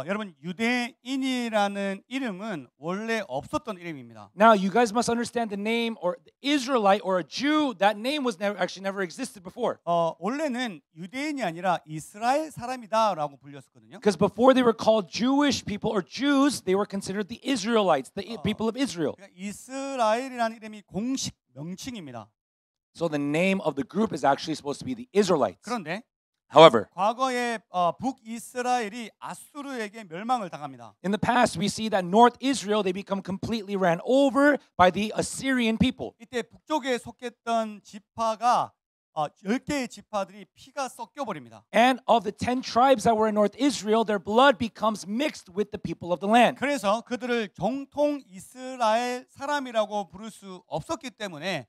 여러분 유대인이라는 이름은 원래 없었던 이름입니다. Now, you guys must understand the name or the Israelite or a Jew. That name was never existed before. 원래는 유대인이 아니라 이스라엘 사람이다라고 불렸었거든요. Because before they were called Jewish people or Jews, they were considered the Israelites, the people of Israel. 그러니까 이스라엘이라는 이름이 공식 명칭입니다. So the name of the group is actually supposed to be the Israelites. 그런데 However, 과거에 북이스라엘이 아수르에게 멸망을 당합니다. in the past, we see that North Israel, they become completely ran over by the Assyrian people. 이때 북쪽에 속했던 지파가 10개의 지파들이 피가 섞여 버립니다. And of the 10 tribes that were in North Israel, their blood becomes mixed with the people of the land. 그래서 그들을 정통 이스라엘 사람이라고 부를 수 없었기 때문에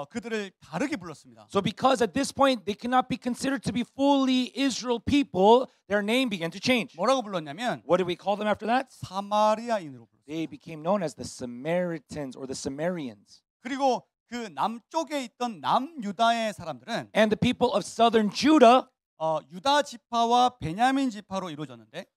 그들을 다르게 불렀습니다. So because at this point they cannot be considered to be fully Israel people, their name began to change. 뭐라고 불렀냐면 What did we call them after that? 사마리아인으로 불렀어요. They became known as the Samaritans or the Sumerians. 그리고 그 남쪽에 있던 남유다의 사람들은 And the people of southern Judah, 유다 지파와 베냐민 지파로 이루어졌는데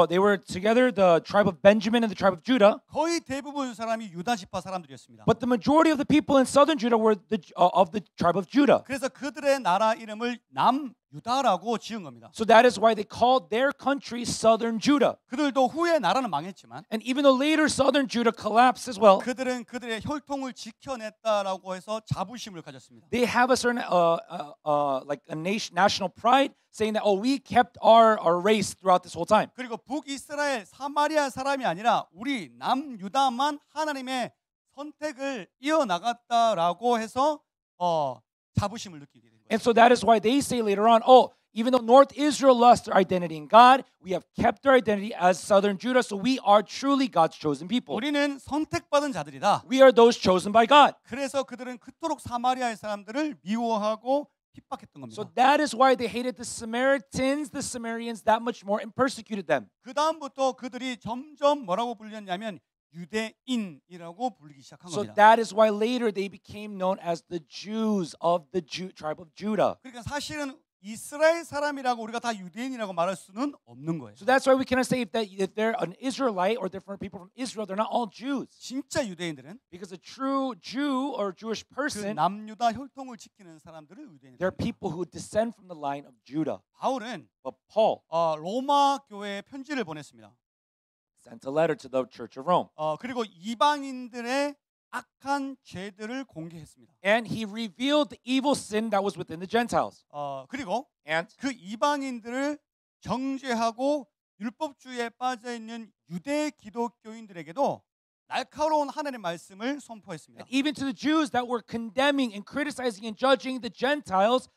they were together, the tribe of Benjamin and the tribe of Judah. 거의 대부분 사람이 유다 지파 사람들이었습니다. But the majority of the people in southern Judah were of the tribe of Judah. 그래서 그들의 나라 이름을 남유다라고 지은 겁니다. So that is why they called their country southern Judah. 그들도 후에 나라는 망했지만 And even though later southern Judah collapsed as well, 그들은 그들의 혈통을 지켜냈다라고 해서 자부심을 가졌습니다. they have a certain like a national pride, saying that we kept our race throughout this whole time. 그리고 북이스라엘 사마리아 사람이 아니라 우리 남유다만 하나님의 선택을 이어나갔다라고 해서 자부심을 느끼게 된 거예요. And so that is why they say later on, even though North Israel lost their identity in God, we have kept our identity as southern Judah, so we are truly God's chosen people. 우리는 선택받은 자들이다. We are those chosen by God. 그래서 그들은 그토록 사마리아의 사람들을 미워하고 핍박했던 겁니다. So that is why they hated the Samaritans, the Sumerians that much more and persecuted them. 그 다음부터 그들이 점점 뭐라고 불렸냐면 유대인이라고 불리기 시작한 So 겁니다. that is why later they became known as the Jews of the tribe of Judah. 그러니까 사실은 이스라엘 사람이라고 우리가 다 유대인이라고 말할 수는 없는 거예요. So that's why we cannot say if they're an Israelite or different people from Israel, they're not all Jews. 진짜 유대인들은 Because a true Jew or Jewish 그 person, 남유다 혈통을 지키는 사람들을 유대인이라고 they're 합니다. people who descend from the line of Judah. 바울은 But Paul 로마 교회에 편지를 보냈습니다. sent a letter to the Church of Rome. 그리고 이방인들의 악한 죄들을 공개했습니다. And he revealed the evil sin that was within the Gentiles. 그리고 And 그 이방인들을 정죄하고 율법주의에 빠져 있는 유대 기독교인들에게도 날카로운 하나님의 말씀을 선포했습니다. even to the Jews that were condemning and criticizing and judging the Gentiles,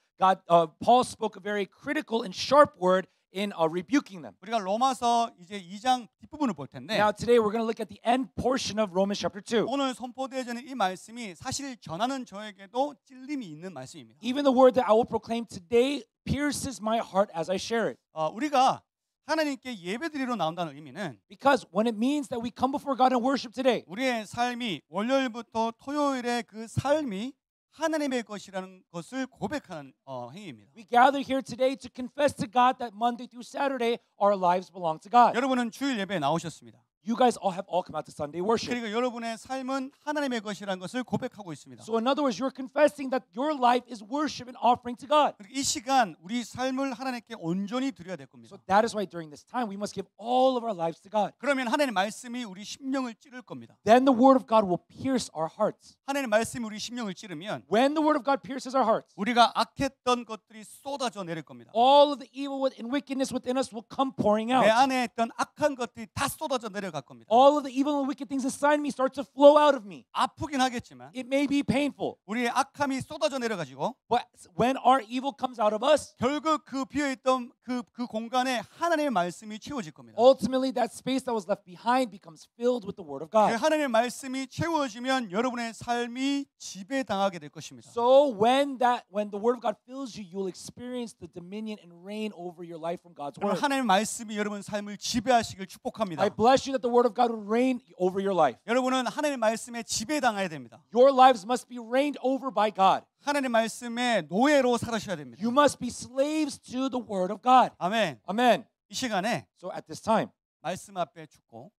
Paul spoke a very critical and sharp word in rebuking them. 우리가 로마서 이제 2장 뒷부분을 볼 텐데 Now today we're going to look at the end portion of Romans chapter 2. 오늘 선포되어지는 이 말씀이 사실 전하는 저에게도 찔림이 있는 말씀입니다. Even the word that I will proclaim today pierces my heart as I share it. 우리가 하나님께 예배드리러 나온다는 의미는 Because when it means that we come before God and worship today, 우리의 삶이 월요일부터 토요일의 그 삶이 하나님의 것이라는 것을 고백하는 행위입니다. we gather here today to confess to God that Monday through Saturday our lives belong to God. 여러분은 주일 예배에 나오셨습니다. You guys have all come out to Sunday worship. 그리고 여러분의 삶은 하나님의 것이라는 것을 고백하고 있습니다. So in other words, you're confessing that your life is worship and offering to God. 이 시간 우리 삶을 하나님께 온전히 드려야 될 겁니다. So that is why during this time we must give all of our lives to God. 그러면 하나님의 말씀이 우리 심령을 찌를 겁니다. Then the word of God will pierce our hearts. 하나님의 말씀이 우리 심령을 찌르면 When the word of God pierces our hearts, 우리가 악했던 것들이 쏟아져 내릴 겁니다. all of the evil and wickedness within us will come pouring 내 out. 안에 있던 악한 것들이 다 쏟아져 내려갈 겁니다. All of the evil and wicked things inside me start to flow out of me. 아프긴 하겠지만 It may be painful, 우리의 악함이 쏟아져 내려가지고 but when our evil comes out of us, 결국 그 비어있던 그 공간에 하나님의 말씀이 채워질 겁니다. ultimately that space that was left behind becomes filled with the word of 그 God. 하나님의 말씀이 채워지면 여러분의 삶이 지배당하게 될 것입니다. So when the word of God fills you, you'll experience the dominion and reign over your life from God's word. 하나님의 말씀이 여러분 삶을 지배하시길 축복합니다. I bless you that the word of God will reign over your life. 여러분은 하나님의 말씀에 지배당해야 됩니다. Your lives must be reigned over by God. 하나님의 말씀에 노예로 살아셔야 됩니다. You must be slaves to the word of God. 아멘. Amen. 이 시간에 So at this time, 말씀 앞에 죽고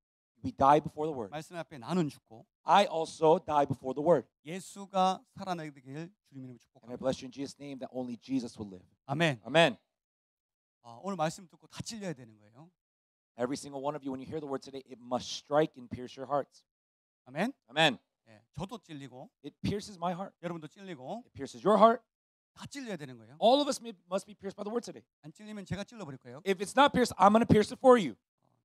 we die before the word. 말씀 앞에 나는 죽고 I also die before the word. 예수가 살아나길 주님 이름으로 And I 축복합니다. bless you in Jesus' name that only Jesus will live. 아멘. Amen. 오늘 말씀 듣고 다 찔려야 되는 거예요. Every single one of you, when you hear the word today, it must strike and pierce your hearts. 아멘. Amen. 예, 저도 찔리고 It pierces my heart. 여러분도 찔리고 It pierces your heart. 다 찔려야 되는 거예요. All of us must be pierced by the word today. 안 찔리면 제가 찔러버릴 거예요. If it's not pierced, I'm going to pierce it for you.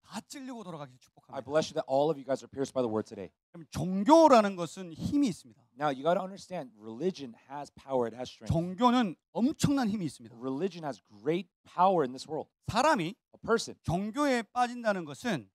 다 찔리고 돌아가기 I 축복합니다. bless you that all of you guys are pierced by the word today. 그럼 종교라는 것은 힘이 있습니다. Now, you got to understand, religion has power. It has strength. 종교는 엄청난 힘이 있습니다. Religion has great power in this world. 사람이 A person 종교에 빠진다는 것은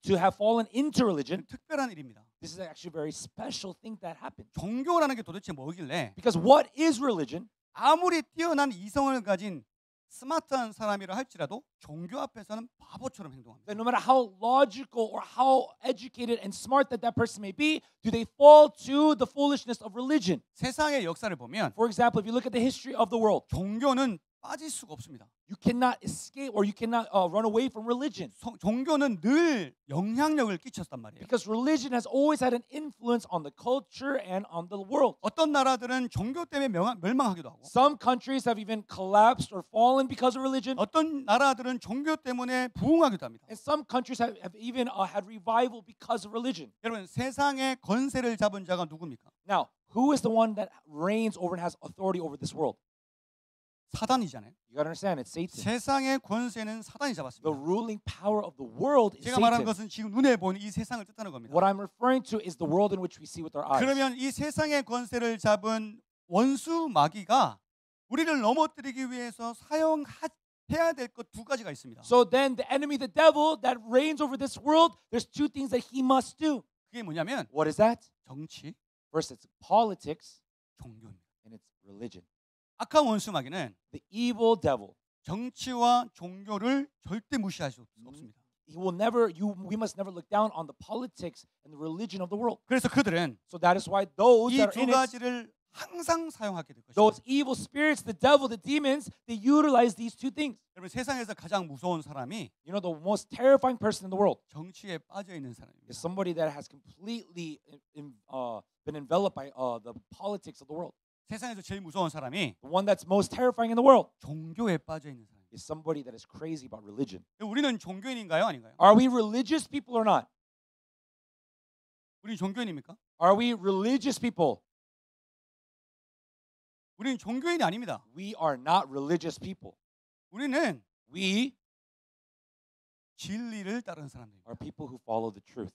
to have fallen into religion, 특별한 일입니다. this is actually a very special thing that happened. 종교라는 게 도대체 뭐길래 Because what is religion? 아무리 뛰어난 이성을 가진 스마트한 사람이라 할지라도 종교 앞에서는 바보처럼 행동합니다. That no matter how logical or how educated and smart that person may be, do they fall to the foolishness of religion? 세상의 역사를 보면 For example, if you look at the history of the world, 종교는 빠질 수가 없습니다. you cannot escape or you cannot run away from religion. 종교는 늘 영향력을 끼쳤단 말이에요. Because religion has always had an influence on the culture and on the world. 어떤 나라들은 종교 때문에 멸망하기도 하고 Some countries have even collapsed or fallen because of religion. 어떤 나라들은 종교 때문에 부흥하기도 합니다. And some countries have even had revival because of religion. 여러분 세상의 권세를 잡은 자가 누굽니까? Now, who is the one that reigns over and has authority over this world? 사단이잖아요. You got to understand, it's Satan. 세상의 권세는 사단이 The 잡았습니다. ruling power of the world is 제가 말하는 Satan. 것은 지금 눈에 보이는 이 세상을 뜻하는 겁니다. What I'm referring to is the world in which we see with our eyes. 그러면 이 세상의 권세를 잡은 원수 마귀가 우리를 넘어뜨리기 위해서 사용해야 될 것 두 가지가 있습니다. So then the enemy, the devil that reigns over this world, there's two things that he must do. 그게 뭐냐면 What is that? 정치, First, it's politics 종교입니다. and it's religion. 악한 원수 마귀는 The evil devil, 정치와 종교를 절대 무시할 수 없습니다. we must never look down on the politics and the religion of the world. 그래서 그들은 So that is why those 이 that are 두 in it, 가지를 항상 사용하게 될 것입니다. those evil spirits, the devil, the demons, they utilize these two things. 여러분 세상에서 가장 무서운 사람이 You know, the most terrifying person in the world 정치에 빠져 있는 사람입니다. is somebody that has completely been enveloped by the politics of the world. 세상에서 제일 무서운 사람이 The one that's most terrifying in the world 종교에 빠져 있는 사람입니다. is somebody that is crazy about religion. 우리는 종교인인가요, 아닌가요? Are we religious people or not? 우리는 종교인입니까? Are we religious people? 우리는 종교인이 아닙니다. We are not religious people. 우리는 We 진리를 따르는 사람들입니다. are people who follow the truth.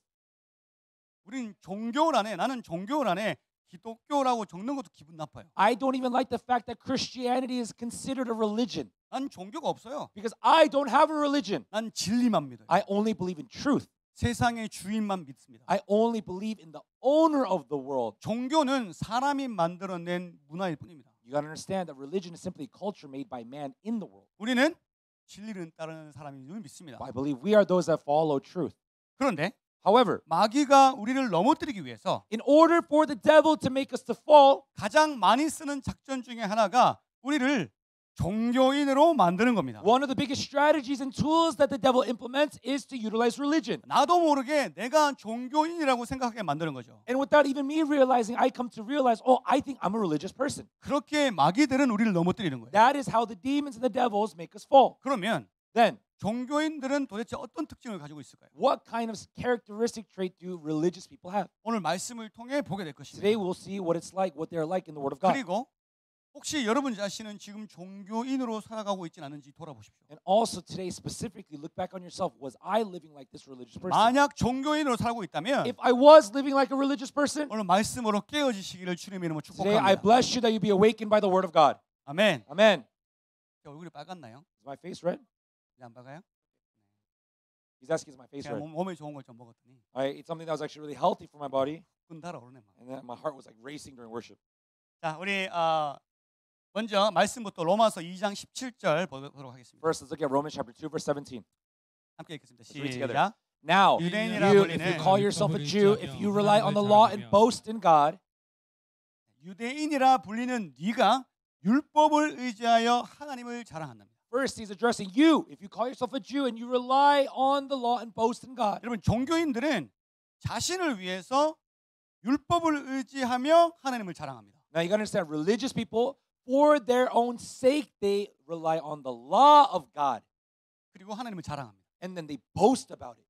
우리는 종교란에 나는 종교란에 기독교라고 적는 것도 기분 나빠요. I don't even like the fact that Christianity is considered a religion 난 종교가 없어요. because I don't have a religion. 난 진리만 믿어요. I only believe in truth. 세상의 주인만 믿습니다. I only believe in the owner of the world. 종교는 사람이 만들어낸 문화일 뿐입니다. You got to understand that religion is simply culture made by man in the world. 우리는 진리를 따르는 사람임을 믿습니다. I believe we are those that follow truth. 그런데 However, 마귀가 우리를 넘어뜨리기 위해서 in order for the devil to make us to fall, 가장 많이 쓰는 작전 중에 하나가 우리를 종교인으로 만드는 겁니다. one of the biggest strategies and tools that the devil implements is to utilize religion. 나도 모르게 내가 종교인이라고 생각하게 만드는 거죠. And without even me realizing, I come to realize, oh, I think I'm a religious person. 그렇게 마귀들은 우리를 넘어뜨리는 거예요. That is how the demons and the devils make us fall. 그러면 Then, 종교인들은 도대체 어떤 특징을 가지고 있을까요? what kind of characteristic trait do religious people have? 오늘 말씀을 통해 보게 될 Today 것입니다. we'll see what it's like, what they're like in the Word of God. 그리고 혹시 여러분 자신은 지금 종교인으로 살아가고 있지는 않은지 돌아보십시오. And also today specifically, look back on yourself. Was I living like this religious person? 만약 종교인으로 살고 있다면 If I was living like a religious person, 오늘 말씀으로 깨어지시기를 주님의 이름으로 today I 축복합니다. bless you that you be awakened by the Word of God. 아멘. Amen. 얼굴이 빨갛나요? Is my face red? 이제 안 빨가요? He's asking, is my face 제가 red? 몸에 좋은 걸 좀 먹었더니 I ate something that was actually really healthy for my body, 끈 달아오르네. 막. and then my heart was like racing during worship. 자, 우리 먼저 말씀부터 로마서 2장 17절 보도록 하겠습니다. First, let's look at Romans chapter 2, verse 17. 함께 읽겠습니다. Let's read together. 시작. Now, 유대인이라 you, 불리는 if you call yourself a Jew, if you rely on the law and boast in God, 유대인이라 불리는 네가 율법을 의지하여 하나님을 자랑한답니다. First, he's addressing you. If you call yourself a Jew and you rely on the law and boast in God. 여러분 종교인들은 자신을 위해서 율법을 의지하며 하나님을 자랑합니다. Now you got to understand, religious people, for their own sake, they rely on the law of God. 그리고 하나님을 자랑합니다. And then they boast about it.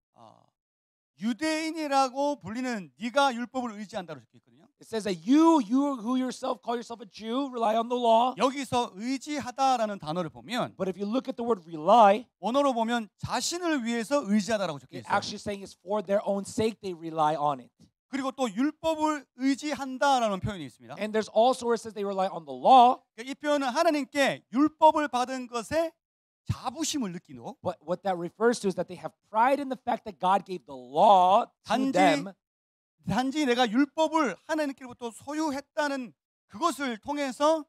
유대인이라고 불리는 네가 율법을 의지한다고 적혀 있거든요. It says that you who yourself call yourself a Jew, rely on the law. 여기서 의지하다라는 단어를 보면 But if you look at the word rely, 원어로 보면 자신을 위해서 의지하다라고 적혀 it's 있어요. actually saying it's for their own sake they rely on it. 그리고 또 율법을 의지한다라는 표현이 있습니다. And there's also where it says they rely on the law. 이 표현은 하나님께 율법을 받은 것에 자부심을 느끼고 But what that refers to is that they have pride in the fact that God gave the law to them. 단지 내가 율법을 하나님께로부터 소유했다는 그것을 통해서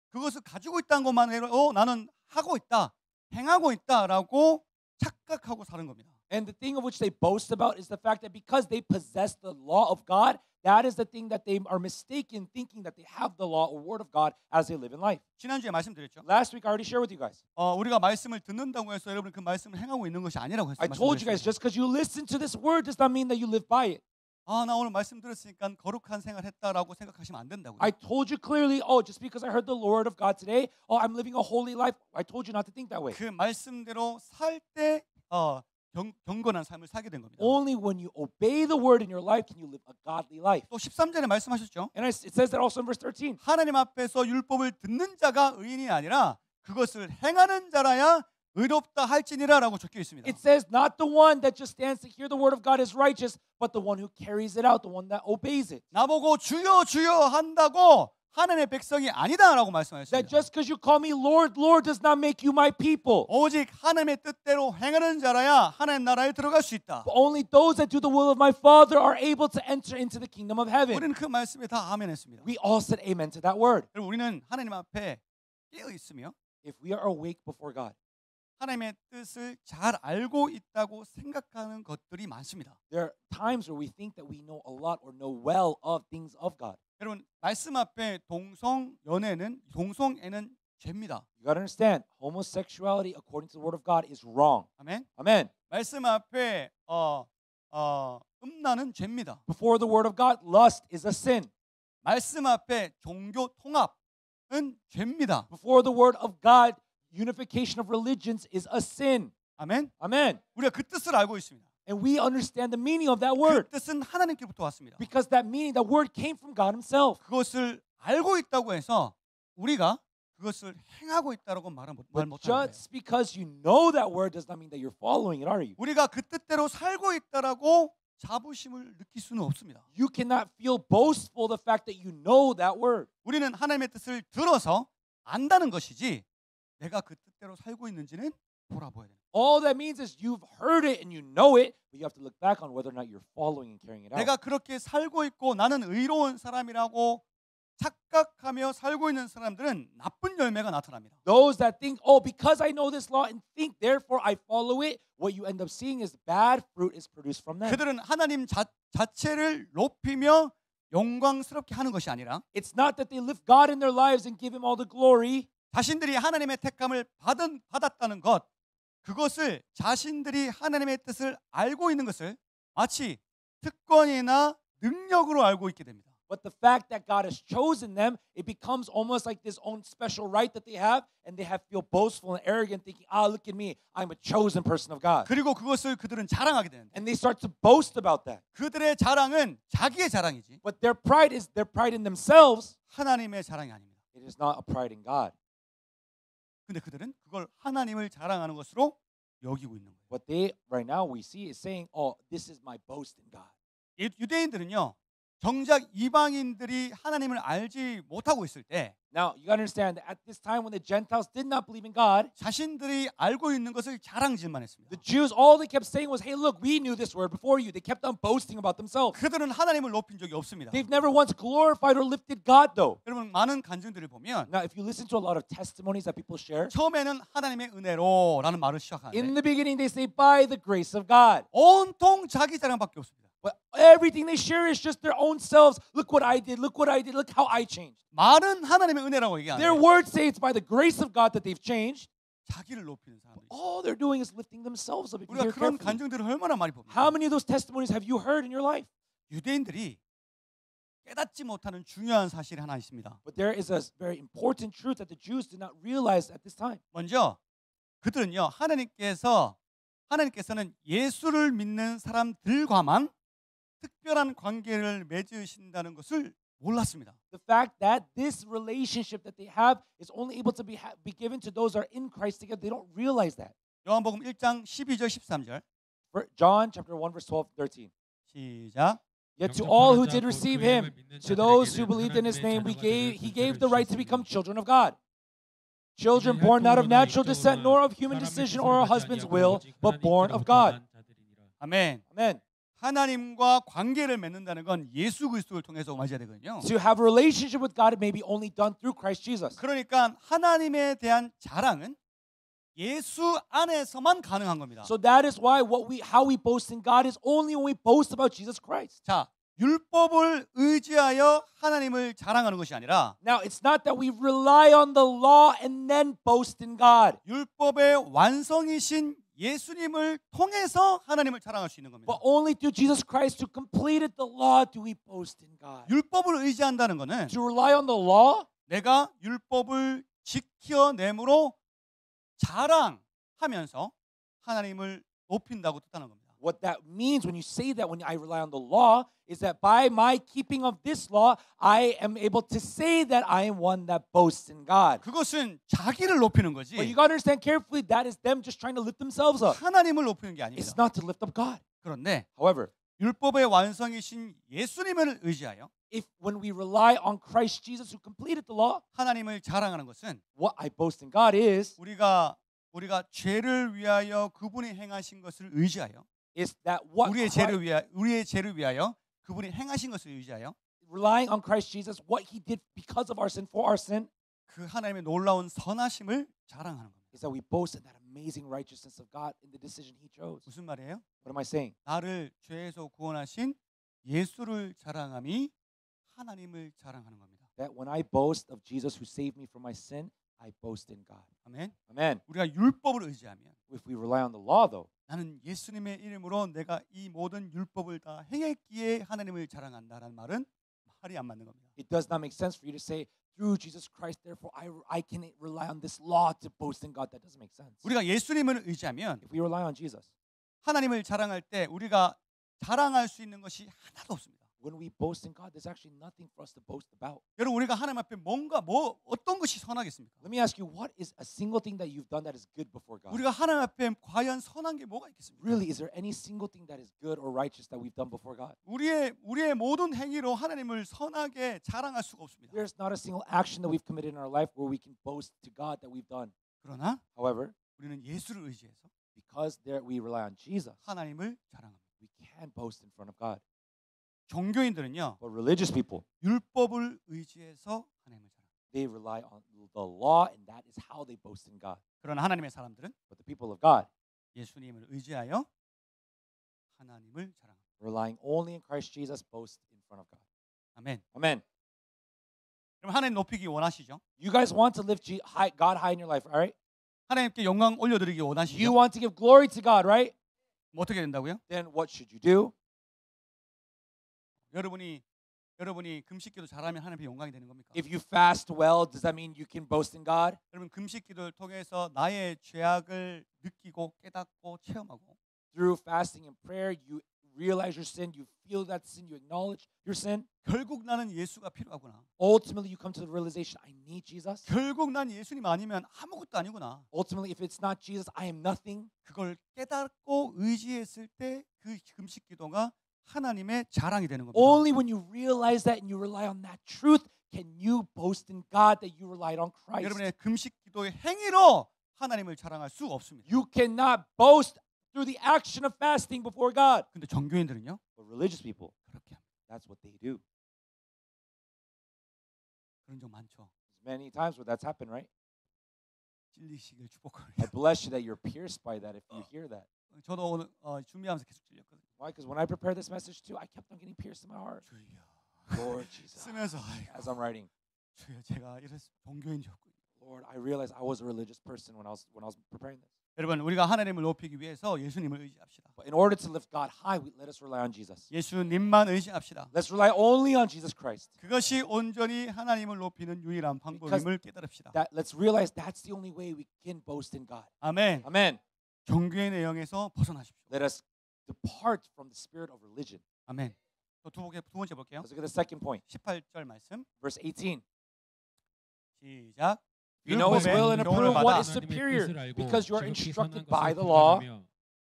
그것을 가지고 있다는 것만 해도 나는 하고 있다, 행하고 있다라고 착각하고 사는 겁니다. And the thing of which they boast about is the fact that because they possess the law of God, that is the thing that they are mistaken thinking that they have the law or word of God as they live in life. 지난주에 말씀드렸죠. Last week I already shared with you guys. 우리가 말씀을 듣는다고 해서 여러분 그 말씀을 행하고 있는 것이 아니라고 했어요. I told you guys just because you listen to this word does not mean that you live by it. 나 오늘 말씀 들었으니까 거룩한 생활했다라고 생각하시면 안 된다고요. I told you clearly, just because I heard the word of God today, I'm living a holy life. I told you not to think that way. 그 말씀대로 살 때 경건한 삶을 살게 된 겁니다. Only when you obey the word in your life can you live a godly life. 또 13절에 말씀하셨죠. And it says that also in verse 13. 하나님 앞에서 율법을 듣는 자가 의인이 아니라 그것을 행하는 자라야 의롭다 할지니라라고 적혀 있습니다. It says not the one that just stands to hear the word of God is righteous, but the one who carries it out, the one that obeys it. 나보고 주여 주여 한다고 하나님의 백성이 아니다라고 That 말씀하셨습니다. just because you call me Lord, Lord does not make you my people. 오직 하나님의 뜻대로 행하는 자라야 하나님 나라에 들어갈 수 있다. Only those that do the will of my Father are able to enter into the kingdom of heaven. 우리는 그 말씀에 다 아멘했습니다. We all said amen to that word. 그리고 우리는 하나님 앞에 깨어 있으며 If we are awake before God, 하나님의 뜻을 잘 알고 있다고 생각하는 것들이 많습니다. there are times where we think that we know a lot or know well of things of God. 여러분 말씀 앞에 동성애는 죄입니다. You got to understand, homosexuality according to the word of God is wrong. 아멘. Amen. 말씀 앞에 음란은 죄입니다. Before the word of God, lust is a sin. 말씀 앞에 종교 통합은 죄입니다. Before the word of God, unification of religions is a sin. 아멘. Amen. 우리가 그 뜻을 알고 있습니다. And we understand the meaning of that 그 word 뜻은 하나님께부터 왔습니다. because that meaning, that word came from God himself. 그것을 알고 있다고 해서 우리가 그것을 행하고 있다라고 말 But 못하는 거예요. just because you know that word does not mean that you're following it, are you? 우리가 그 뜻대로 살고 있다라고 자부심을 느낄 수는 없습니다. You cannot feel boastful the fact that you know that word. 우리는 하나님의 뜻을 들어서 안다는 것이지 내가 그 뜻대로 살고 있는지는 돌아보아야 됩니다. All that means is you've heard it and you know it, but you have to look back on whether or not you're following and carrying it out. 내가 그렇게 살고 있고 나는 의로운 사람이라고 착각하며 살고 있는 사람들은 나쁜 열매가 나타납니다. Those that think, because I know this law and think, therefore I follow it, what you end up seeing is bad fruit is produced from them. 그들은 하나님 자체를 높이며 영광스럽게 하는 것이 아니라 It's not that they lift God in their lives and give him all the glory. 자신들이 하나님의 택함을 받았다는 것, 그것을 자신들이 하나님의 뜻을 알고 있는 것을 마치 특권이나 능력으로 알고 있게 됩니다. But the fact that God has chosen them, it becomes almost like this own special right that they have, and they feel boastful and arrogant, thinking, look at me, I'm a chosen person of God. 그리고 그것을 그들은 자랑하게 되는데 And they start to boast about that. 그들의 자랑은 자기의 자랑이지 But their pride is their pride in themselves. 하나님의 자랑이 아닙니다. It is not a pride in God. 근데 그들은 그걸 하나님을 자랑하는 것으로 여기고 있는 거예요. What they right now we see is saying, this is my boast in God. 유대인들은요. 정작 이방인들이 하나님을 알지 못하고 있을 때 Now, you got to understand that at this time when the Gentiles did not believe in God, 자신들이 알고 있는 것을 자랑질만 했습니다. the Jews, all they kept saying was, hey, look, we knew this word before you. They kept on boasting about themselves. 그들은 하나님을 높인 적이 없습니다. They've never once glorified or lifted God, though. 여러분 많은 간증들을 보면 Now, if you listen to a lot of testimonies that people share, 처음에는 하나님의 은혜로라는 말을 in 시작하는데 the beginning they say, by the grace of God. 온통 자기 자랑밖에 없습니다. But everything they share is just their own selves. Look what I did. Look what I did. Look how I changed. 말은 하나님의 은혜라고 Their 얘기하는데 words say it's by the grace of God that they've changed. 자기를 높이는 사람들이 있어요. All they're doing is lifting themselves up. If you 우리가 hear 그런 carefully. 간증들을 얼마나 많이 봅니까? How many of those testimonies have you heard in your life? 유대인들이 깨닫지 못하는 중요한 사실이 하나 있습니다. But there is a very important truth that the Jews did not realize at this time. 먼저 그들은요 하나님께서는 예수를 믿는 사람들과만 특별한 관계를 맺으신다는 것을 몰랐습니다. The fact that this relationship that they have is only able to be given to those who are in Christ together, they don't realize that. 요한복음 1장 12절 13절 John chapter 1 verse 12, 13. 시작. Yet to all who did receive him, to those who believed in his name, he gave the right to become children of God. Children born not of natural descent, nor of human decision or a husband's will, but born of God. 아멘. Amen. 하나님과 관계를 맺는다는 건 예수 그리스도를 통해서 맞아야 되거든요. To have a relationship with God, it may be only done through Christ Jesus. 그러니까 하나님에 대한 자랑은 예수 안에서만 가능한 겁니다. So that is why how we boast in God is only when we boast about Jesus Christ. 자, 율법을 의지하여 하나님을 자랑하는 것이 아니라 Now, it's not that we rely on the law and then boast in God, 율법의 완성이신 예수님을 통해서 하나님을 자랑할 수 있는 겁니다. but only through Jesus Christ who completed the law do we boast in God. 율법을 의지한다는 것은 To rely on the law, 내가 율법을 지켜내므로 자랑하면서 하나님을 높인다고 뜻하는 겁니다. what that means when you say that, when I rely on the law, is that by my keeping of this law, I am able to say that I am one that boasts in God. 그것은 자기를 높이는 거지. But you got to understand carefully, that is them just trying to lift themselves up. 하나님을 높이는 게 아닙니다. It's not to lift up God. 그런데 However, 율법의 완성이신 예수님을 의지하여 if when we rely on Christ Jesus who completed the law, 하나님을 자랑하는 것은 what I boast in God is 우리가 죄를 위하여 그분이 행하신 것을 의지하여 that what 우리의 죄를 위하여 그분이 행하신 것을 의지하여 relying on Christ Jesus, what He did because of our sin, for our sin, 그 하나님의 놀라운 선하심을 자랑하는 겁니다. is that we boast in that amazing righteousness of God in the decision He chose. 무슨 말이에요? What am I saying? 나를 죄에서 구원하신 예수를 자랑함이 하나님을 자랑하는 겁니다. That when I boast of Jesus who saved me from my sin, I boast in God. 아멘. Amen. 우리가 율법을 의지하면 If we rely on the law, though, 나는 예수님의 이름으로 내가 이 모든 율법을 다 행했기에 하나님을 자랑한다라는 말은 말이 안 맞는 겁니다. it does not make sense for you to say, through Jesus Christ, therefore I can rely on this law to boast in God. That doesn't make sense. 우리가 예수님을 의지하면 If we rely on Jesus, 하나님을 자랑할 때 우리가 자랑할 수 있는 것이 하나도 없습니다. when we boast in God, there's actually nothing for us to boast about. 여러분 우리가 하나님 앞에 어떤 것이 선하겠습니까? Let me ask you, what is a single thing that you've done that is good before God? 우리가 하나님 앞에 과연 선한 게 뭐가 있겠습니까? Really, is there any single thing that is good or righteous that we've done before God? 우리의 모든 행위로 하나님을 선하게 자랑할 수가 없습니다. There's not a single action that we've committed in our life where we can boast to God that we've done. 그러나 However, 우리는 예수를 의지해서 because we rely on Jesus, 하나님을 자랑합니다. we can boast in front of God. 종교인들은요 But religious people, 율법을 의지해서 하나님을 자랑합니다. they rely on the law, and that is how they boast in God. 그러나 하나님의 사람들은 But the people of God, 예수님을 의지하여 하나님을 자랑합니다. relying only in Christ Jesus, boast in front of God. 아멘. Amen. 그럼 하나님 높이기 원하시죠? You guys want to lift God high in your life, all right? 하나님께 영광 올려드리기 You 원하시죠? want to give glory to God, right? 뭐 어떻게 된다고요? Then what should you do? 여러분이 금식기도 잘하면 하나님 앞에 영광이 되는 겁니까? If you fast well, does that mean you can boast in God? 여러분 금식기도를 통해서 나의 죄악을 느끼고 깨닫고 체험하고 Through fasting and prayer, you realize your sin, you feel that sin, you acknowledge your sin. 결국 나는 예수가 필요하구나. Ultimately, you come to the realization, I need Jesus. 결국 난 예수님 아니면 아무것도 아니구나. Ultimately, if it's not Jesus, I am nothing. 그걸 깨닫고 의지했을 때 그 금식기도가 하나님의 자랑이 되는 겁니다. Only when you realize that and you rely on that truth can you boast in God that you relied on Christ. 여러분의 금식기도의 행위로 하나님을 자랑할 수 없습니다. You cannot boast through the action of fasting before God. 근데 종교인들은요 But religious people, 그렇게 합니다. that's what they do. 그런 적 많죠. There's many times where that's happened, right? 찔리시길 I 축복합니다. bless you that you're pierced by that if you hear that. 저도 오늘 준비하면서 계속 찔렸거든요. Why? Because when I prepared this message too, I kept on getting pierced in my heart. 주여 Lord Jesus. 쓰면서 As I'm writing, 주여 제가 이래서 종교인이었군요. Lord, I realized I was a religious person when I was preparing this. 여러분, 우리가 하나님을 높이기 위해서 예수님을 의지합시다. But in order to lift God high, let us rely on Jesus. 예수님만 의지합시다. Let's rely only on Jesus Christ. 그것이 온전히 하나님을 높이는 유일한 방법임을 깨달읍시다. Let's realize that's the only way we can boast in God. 아멘. Amen. 종교의 내용에서 벗어나십시오. Let us depart from the spirit of religion. 아멘. 또 두 번째 볼게요. Let's look at the second point. 18절 말씀. Verse 18. 시작. You know His will and 교훈을 approve what 받아. is superior because you are instructed by the law.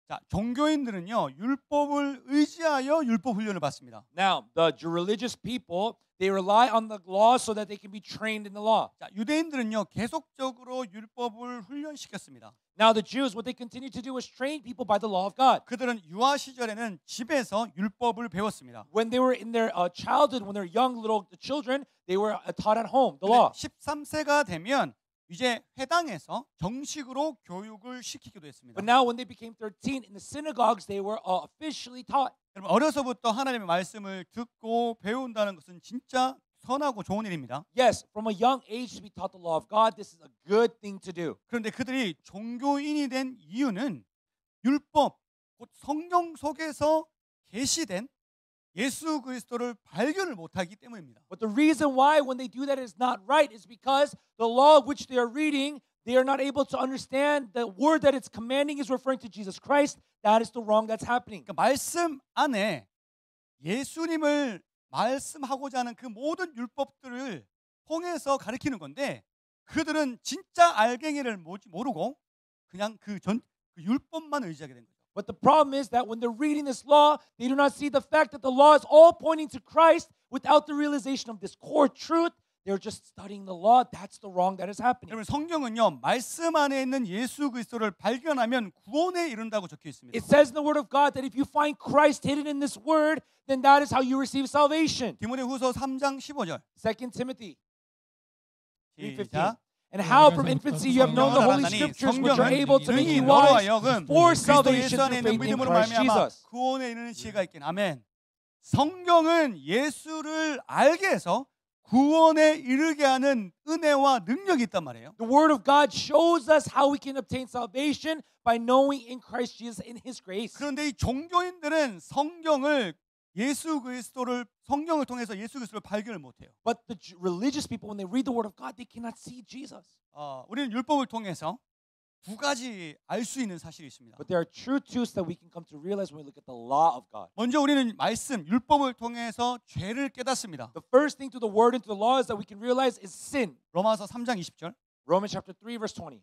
자, 종교인들은요, 율법을 의지하여 율법 훈련을 받습니다. Now, the religious people, they rely on the law so that they can be trained in the law. 자, 유대인들은요, 계속적으로 율법을 훈련시켰습니다. Now, the Jews, what they continue to do is train people by the law of God. 그들은 유아 시절에는 집에서 율법을 배웠습니다. When they were in their childhood, when they're young little children, they were taught at home, the law. 13세가 되면 이제 회당에서 정식으로 교육을 시키기도 했습니다. But now when they became 13, in the synagogues, they were officially taught. 여러분, 어려서부터 하나님의 말씀을 듣고 배운다는 것은 진짜 선하고 좋은 일입니다. Yes, from a young age to be taught the law of God, this is a good thing to do. 그런데 그들이 종교인이 된 이유는 율법, 곧 성경 속에서 계시된 예수 그리스도를 발견을 못하기 때문입니다. But the reason why when they do that is not right is because the law which they are reading, they are not able to understand the word that it's commanding is referring to Jesus Christ. That is the wrong that's happening. 그러니까 말씀 안에 예수님을 말씀하고자 하는 그 모든 율법들을 통해서 가르치는 건데 그들은 진짜 알갱이를 모르고 그냥 그 율법만 의지하게 된 거죠. But the problem is that when they're reading this law, they do not see the fact that the law is all pointing to Christ without the realization of this core truth. They're just studying the law. That's the wrong that is happening. 여러분, 성경은요, 말씀 안에 있는 예수 그리스도를 발견하면 구원에 이른다고 적혀 있습니다. It says in the word of God that if you find Christ hidden in this word, then that is how you receive salvation. 디모데후서 3장 15절. 2 Timothy 3:15. 시작. And how from infancy you have known the holy scriptures which are able to make you wise for salvation through faith in Christ Jesus. 구원에 이르는 지혜가 있긴. 아멘. 성경은 예수를 알게 해서 구원에 이르게 하는 은혜와 능력이 있단 말이에요. The word of God shows us how we can obtain salvation by knowing in Christ Jesus in His grace. 그런데 이 종교인들은 성경을 통해서 예수 그리스도를 발견을 못해요. But the religious people, when they read the word of God, they cannot see Jesus. 우리는 율법을 통해서 두 가지 알 수 있는 사실이 있습니다. But there are true truths that we can come to realize when we look at the law of God. 먼저 우리는 말씀, 율법을 통해서 죄를 깨닫습니다. The first thing through the word and through the law is that we can realize is sin. 로마서 3장 20절. Romans chapter 3 verse 20.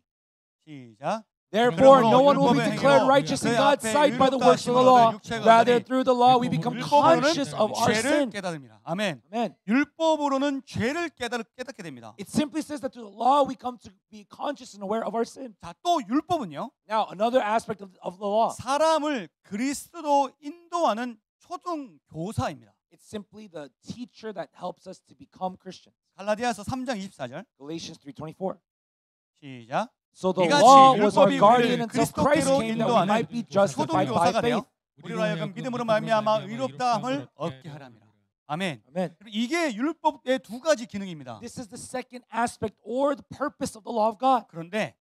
시작. Therefore, no one will be declared righteous in God's sight by the works of the law. Rather, through the law, we become conscious of our 죄를 sin. 깨닫습니다. 아멘. Amen. 율법으로는 죄를 깨닫게 됩니다. It simply says that through the law, we come to be conscious and aware of our sin. 자, 또 율법은요. Now, another aspect of the law. 사람을 그리스도로 인도하는 초등 교사입니다. It's simply the teacher that helps us to become Christians. 갈라디아서 3장 24절. Galatians 3:24. 시작. So the 이같이 law was our 율법이 guardian 우리를 until Christ 그리스도께로 came that we might be justified by 초등교사가 되어 faith. 우리로 하여금 믿음으로 말미암아 의롭다함을 얻게 하랍니다. 아멘. Amen. 이게 율법의 두 가지 기능입니다. This is the second aspect or the purpose of the law of God. 그런데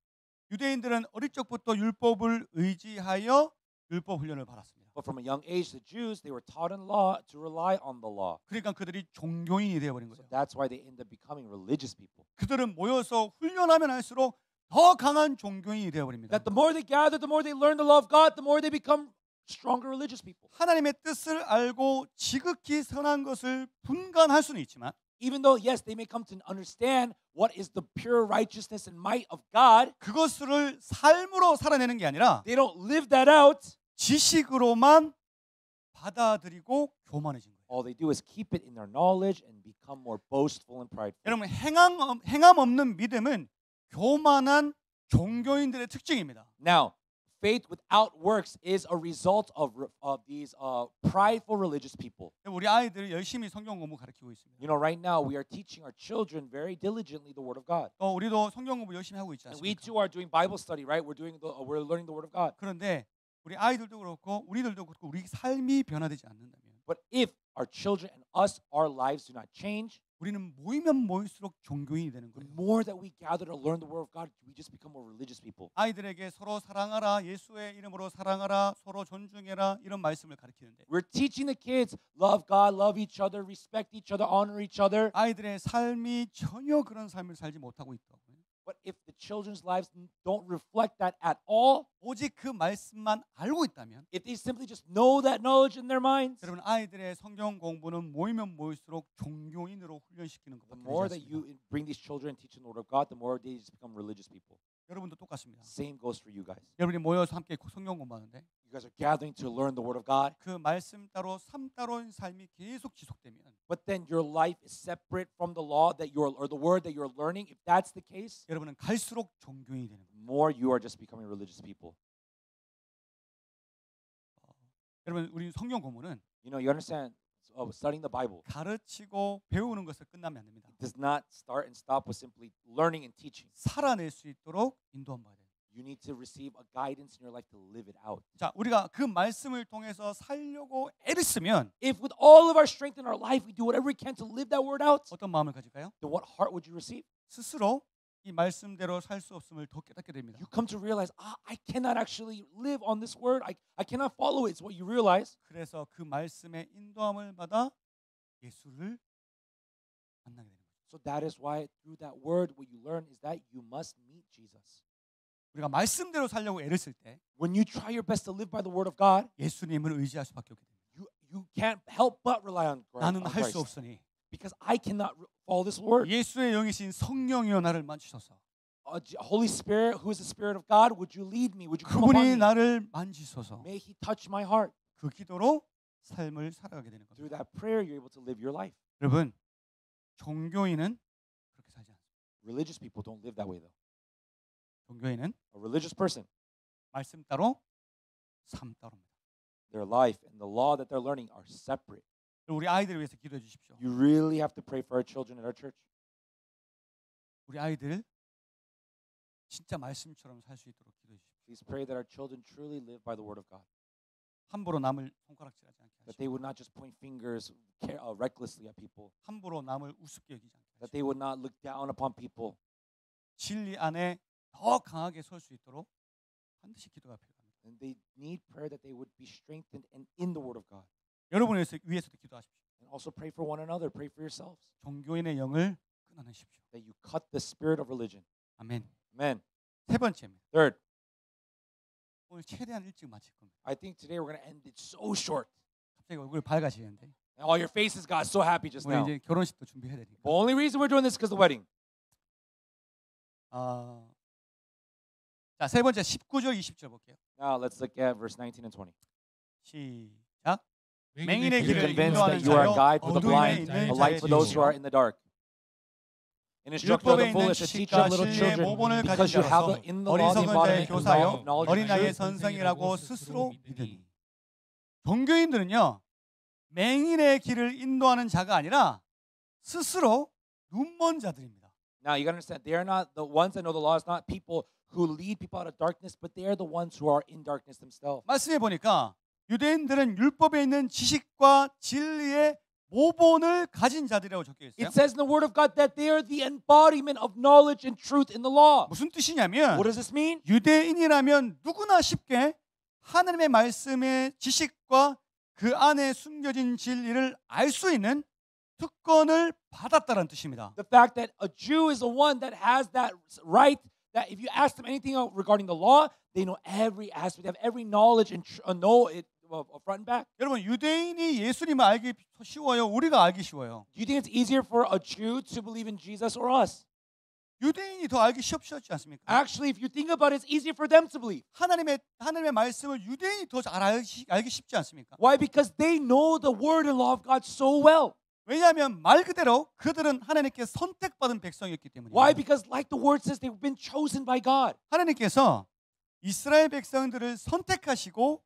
유대인들은 어릴 적부터 율법을 의지하여 율법 훈련을 받았습니다. But from a young age, the Jews, they were taught in law to rely on the law. 그러니까 그들이 종교인이 되어버린 거죠. That's why they end up becoming religious people. 그들은 모여서 훈련하면 할수록 더 강한 종교인이 되어버립니다. That the more they gather, the more they learn the law of God, the more they become stronger religious people. 하나님의 뜻을 알고 지극히 선한 것을 분간할 수는 있지만 Even though, yes, they may come to understand what is the pure righteousness and might of God, 그것을 삶으로 살아내는 게 아니라 they don't live that out. 지식으로만 받아들이고 교만해진 거예요. All they do is keep it in their knowledge and become more boastful and prideful. 여러분, 행함 없는 믿음은 교만한 종교인들의 특징입니다. Now, faith without works is a result of these prideful religious people. 우리 아이들 열심히 성경 공부 가르치고 있습니다. You know, right now we are teaching our children very diligently the Word of God. 또 우리도 성경 공부 열심히 하고 있지 And we 않습니까? too are doing Bible study, right? We're learning the Word of God. 그런데 우리 아이들도 그렇고 우리들도 그렇고 우리 삶이 변화되지 않는다면 But if our children and us, our lives do not change, 우리는 모이면 모일수록 종교인이 되는 The 거예요. more that we gather to learn the word of God, we just become more religious people. 아이들에게 서로 사랑하라, 예수의 이름으로 사랑하라, 서로 존중해라 이런 말씀을 가르치는데 We're teaching the kids, love God, love each other, respect each other, honor each other. 아이들의 삶이 전혀 그런 삶을 살지 못하고 있다. But if the children's lives don't reflect that at all, 오직 그 말씀만 알고 있다면 if they simply just know that knowledge in their minds, 여러분 아이들의 성경 공부는 모이면 모일수록 종교인으로 훈련시키는 the 것밖에 more 되지 that you 않습니다. bring these children and teach them the word of God, the more they just become religious people. 여러분도 똑같습니다. Same goes for you guys. 여러분이 모여서 함께 성경 공부하는데 You guys are gathering to learn the word of God, 그 말씀 따로 삶 따로인 삶이 계속 지속되면 but then your life is separate from the law that you're or the word that you're learning. If that's the case, 여러분은 갈수록 종교인이 되는 the 겁니다. more you are just becoming religious people. 여러분 우리 성경 공부는 You know, you understand, studying the Bible 가르치고 배우는 것을 끝나면 안 됩니다. does not start and stop with simply learning and teaching. 살아낼 수 있도록 인도함 받아야 돼요. You need to receive a guidance in your life to live it out. 자, 우리가 그 말씀을 통해서 살려고 애를 쓰면 If with all of our strength in our life we do whatever we can to live that word out, 어떤 마음을 가질까요? then what heart would you receive? 스스로 이 말씀대로 살 수 없음을 더 깨닫게 됩니다. You come to realize, I cannot actually live on this word. I cannot follow it. It's what you realize. 그래서 그 말씀의 인도함을 받아 예수를 만나게 되는 거죠. So that is why through that word, what you learn is that you must meet Jesus. 우리가 말씀대로 살려고 애를 쓸 때 When you try your best to live by the word of God, 예수님을 의지할 수밖에 없게 됩니다. you can't help but rely on 나는 할 수 Christ. 없으니 Because I cannot follow this word. 예수의 영이신 성령이여 나를 만지소서. Holy Spirit, who is the Spirit of God, would you lead me? Would you come upon 그분이 me? 나를 만지소서. May He touch my heart. 그 기도로 삶을 살아가게 되는 Through 겁니다. that prayer, you're able to live your life. 여러분, 종교인은 그렇게 살지 않습니다. Religious people don't live that way, though. 종교인은 A religious person, 말씀 따로 삶 따로입니다. their life and the law that they're learning are separate. 우리 아이들을 위해서 기도해 주십시오. You really have to pray for our children at our church. 우리 아이들 진짜 말씀처럼 살 수 있도록 기도해 주십시오. Please pray that our children truly live by the word of God. 함부로 남을 손가락질하지 않게 That they 하시고 would not just point fingers recklessly at people. 함부로 남을 우습게 여기지 않게 That 하시고 they would not look down upon people. 진리 안에 더 강하게 설 수 있도록 반드시 기도가 필요합니다. And they need prayer that they would be strengthened and in the word of God. 여러분을 위해서도 기도하십시오. And also pray for one another. Pray for yourselves. 종교인의 영을 끊어내십시오. That you cut the spirit of religion. 아멘. Amen. 세 번째입니다. Third, 오늘 최대한 일찍 마칠 겁니다. I think today we're going to end it so short. 갑자기 얼굴 밝아지는데 And all your faces got so happy just 우리 now. 이제 결혼식도 준비해야 되니까. The only reason we're doing this is because of the wedding. 자, 세 번째 19절 20절 볼게요. Now let's look at verse 19 and 20. 시작. Be 맹인의 길을 convinced 인도하는 that you are a 자여 guide for the 어둠에 blind, 있는 a light for those who are in the dark. And instruct the 율법에 있는 foolish, a teacher 지식과 of little 진리의 children, 모본을 가진 because you have 자로서 in the law the 어리석은 자의 embodiment of 교사여 knowledge 어린 and 나이의 truth. 선생이라고 스스로 믿으니. 종교인들은요 맹인의 길을 인도하는 자가 아니라 스스로 눈먼 자들입니다. Now you gotta understand, they are not the ones that know the law. It's not people who lead people out of darkness, but they are the ones who are in darkness themselves. 말씀해 보니까 유대인들은 율법에 있는 지식과 진리의 모본을 가진 자들이라고 적혀 있어요. It says in the Word of God that they are the embodiment of knowledge and truth in the law. 무슨 뜻이냐면 What does this mean? 유대인이라면 누구나 쉽게 하나님의 말씀의 지식과 그 안에 숨겨진 진리를 알 수 있는 특권을 받았다는 뜻입니다. The fact that a Jew is the one that has that right, that if you ask them anything regarding the law, they know every aspect, they have every knowledge and know it front and back. 여러분 유대인이 예수님을 알기 쉬워요? 우리가 알기 쉬워요? Do you think it's easier for a Jew to believe in Jesus or us? 유대인이 더 알기 쉽지 않습니까? Actually, if you think about it, it's easier for them to believe. 하나님의 말씀을 유대인이 더 잘 알기 쉽지 않습니까? Why? Because they know the word and law of God so well. 왜냐하면 말 그대로 그들은 하나님께 선택받은 백성이었기 때문이에요. Why? Because like the word says, they've been chosen by God. 하나님께서 이스라엘 백성들을 선택하시고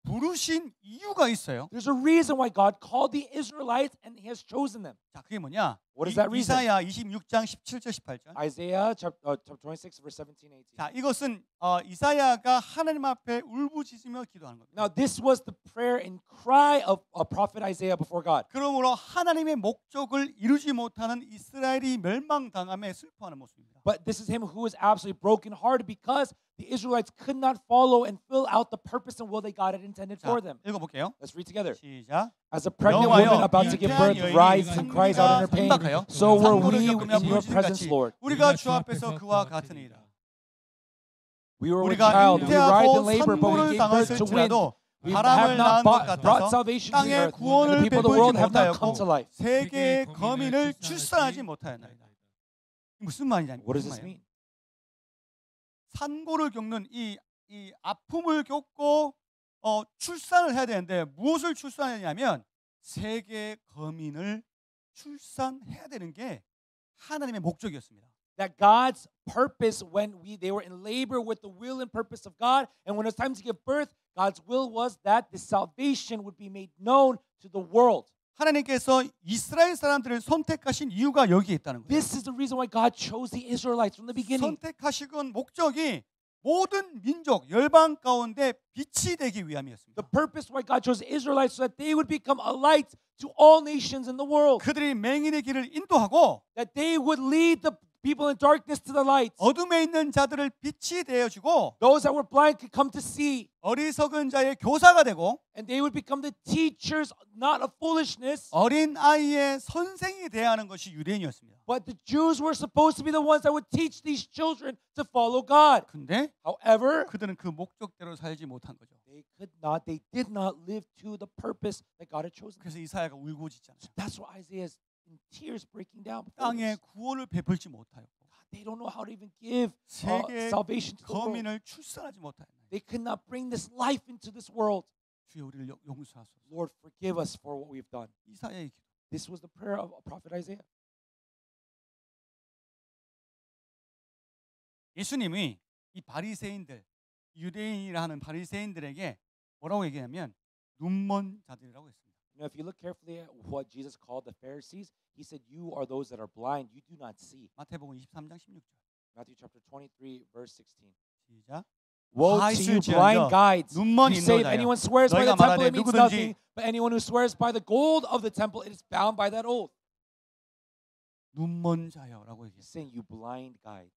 부르신 이유가 있어요. There's a reason why God called the Israelites and He has chosen them. 자, 그게 뭐냐? What is that reason? 이사야 26장 17절 18절. Isaiah chapter 26, verse 17, 18. 자, 이것은 이사야가 하나님 앞에 울부짖으며 기도하는 겁니다. Now, this was the prayer and cry of prophet Isaiah before God. 그러므로 하나님의 목적을 이루지 못하는 이스라엘이 멸망당함에 슬퍼하는 모습입니다. But this is him who is absolutely brokenhearted because the Israelites could not follow and fill out the purpose and will that God had intended 자, for them. 읽어볼게요. Let's read together. 시작. As a pregnant woman about to give birth writhes and cries out in her pain, so were we in your presence, Lord. 우리가 주 앞에서 그와 같으니라. We were with 우리가 child, we writhed in 잉태하고 labor, but we 산모를 gave birth to wind. 당했을지라도 We 바람을 have 낳은 not 것 brought 같아서 salvation to the 땅에 earth, and 구원을 the people of the 베풀지 world have not come to 못하였고 life. 세계의 거민을 출산하지 못하였나이다. 무슨 말이냐? What does this mean? 산고를 겪는 이 아픔을 겪고 출산을 해야 되는데 무엇을 출산하냐면 세계의 거민을 출산해야 되는 게 하나님의 목적이었습니다. That God's purpose when they were in labor with the will and purpose of God, and when it was time to give birth, God's will was that the salvation would be made known to the world. 하나님께서 이스라엘 사람들을 선택하신 이유가 여기에 있다는 거예요. This is the reason why God chose the Israelites from the beginning. 선택하시건 목적이 모든 민족 열방 가운데 빛이 되기 위함이었습니다. The purpose why God chose the Israelites so that they would become a light to all nations in the world. 그들이 맹인의 길을 인도하고 That they would lead the people in darkness to the light. 어둠에 있는 자들을 빛이 되어주고 Those that were blind could come to see. 어리석은 자의 교사가 되고 And they would become the teachers, not of foolishness. 어린 아이의 선생이 되어야 하는 것이 유대인이었습니다. But the Jews were supposed to be the ones that would teach these children to follow God. 근데 However, 그들은 그 목적대로 살지 못한 거죠. they did not live to the purpose that God had chosen. 그래서 이사야가 울고짖잖아요. That's why Isaiah is in tears breaking down. 땅에 구원을 베풀지 못하였고 They don't know how to even give 세계의 salvation to the world. 거민을 출산하지 못하였나이다. They could not bring this life into this world. 주여 우리를 용서하소서. Lord, forgive us for what we've done. 이사야의 기도. This was the prayer of prophet Isaiah. 예수님이 이 바리새인들, 유대인이라 하는 바리새인들에게 뭐라고 얘기하냐면 눈먼 자들이라고 했습니다. You know, if you look carefully at what Jesus called the Pharisees, he said, "You are those that are blind; you do not see." 마태복음 23장 16절. Matthew chapter 23, verse 16. 시작. Woe 다 to you, 있을지언정 blind guides! 눈먼 You say if 인도자여. anyone swears by 너희가 the temple, 말하되 it means 누구든지 nothing. But anyone who swears by the gold of the temple, it is bound by that oath. 눈먼 자여라고 He's 얘기했어요. saying, "You blind guides."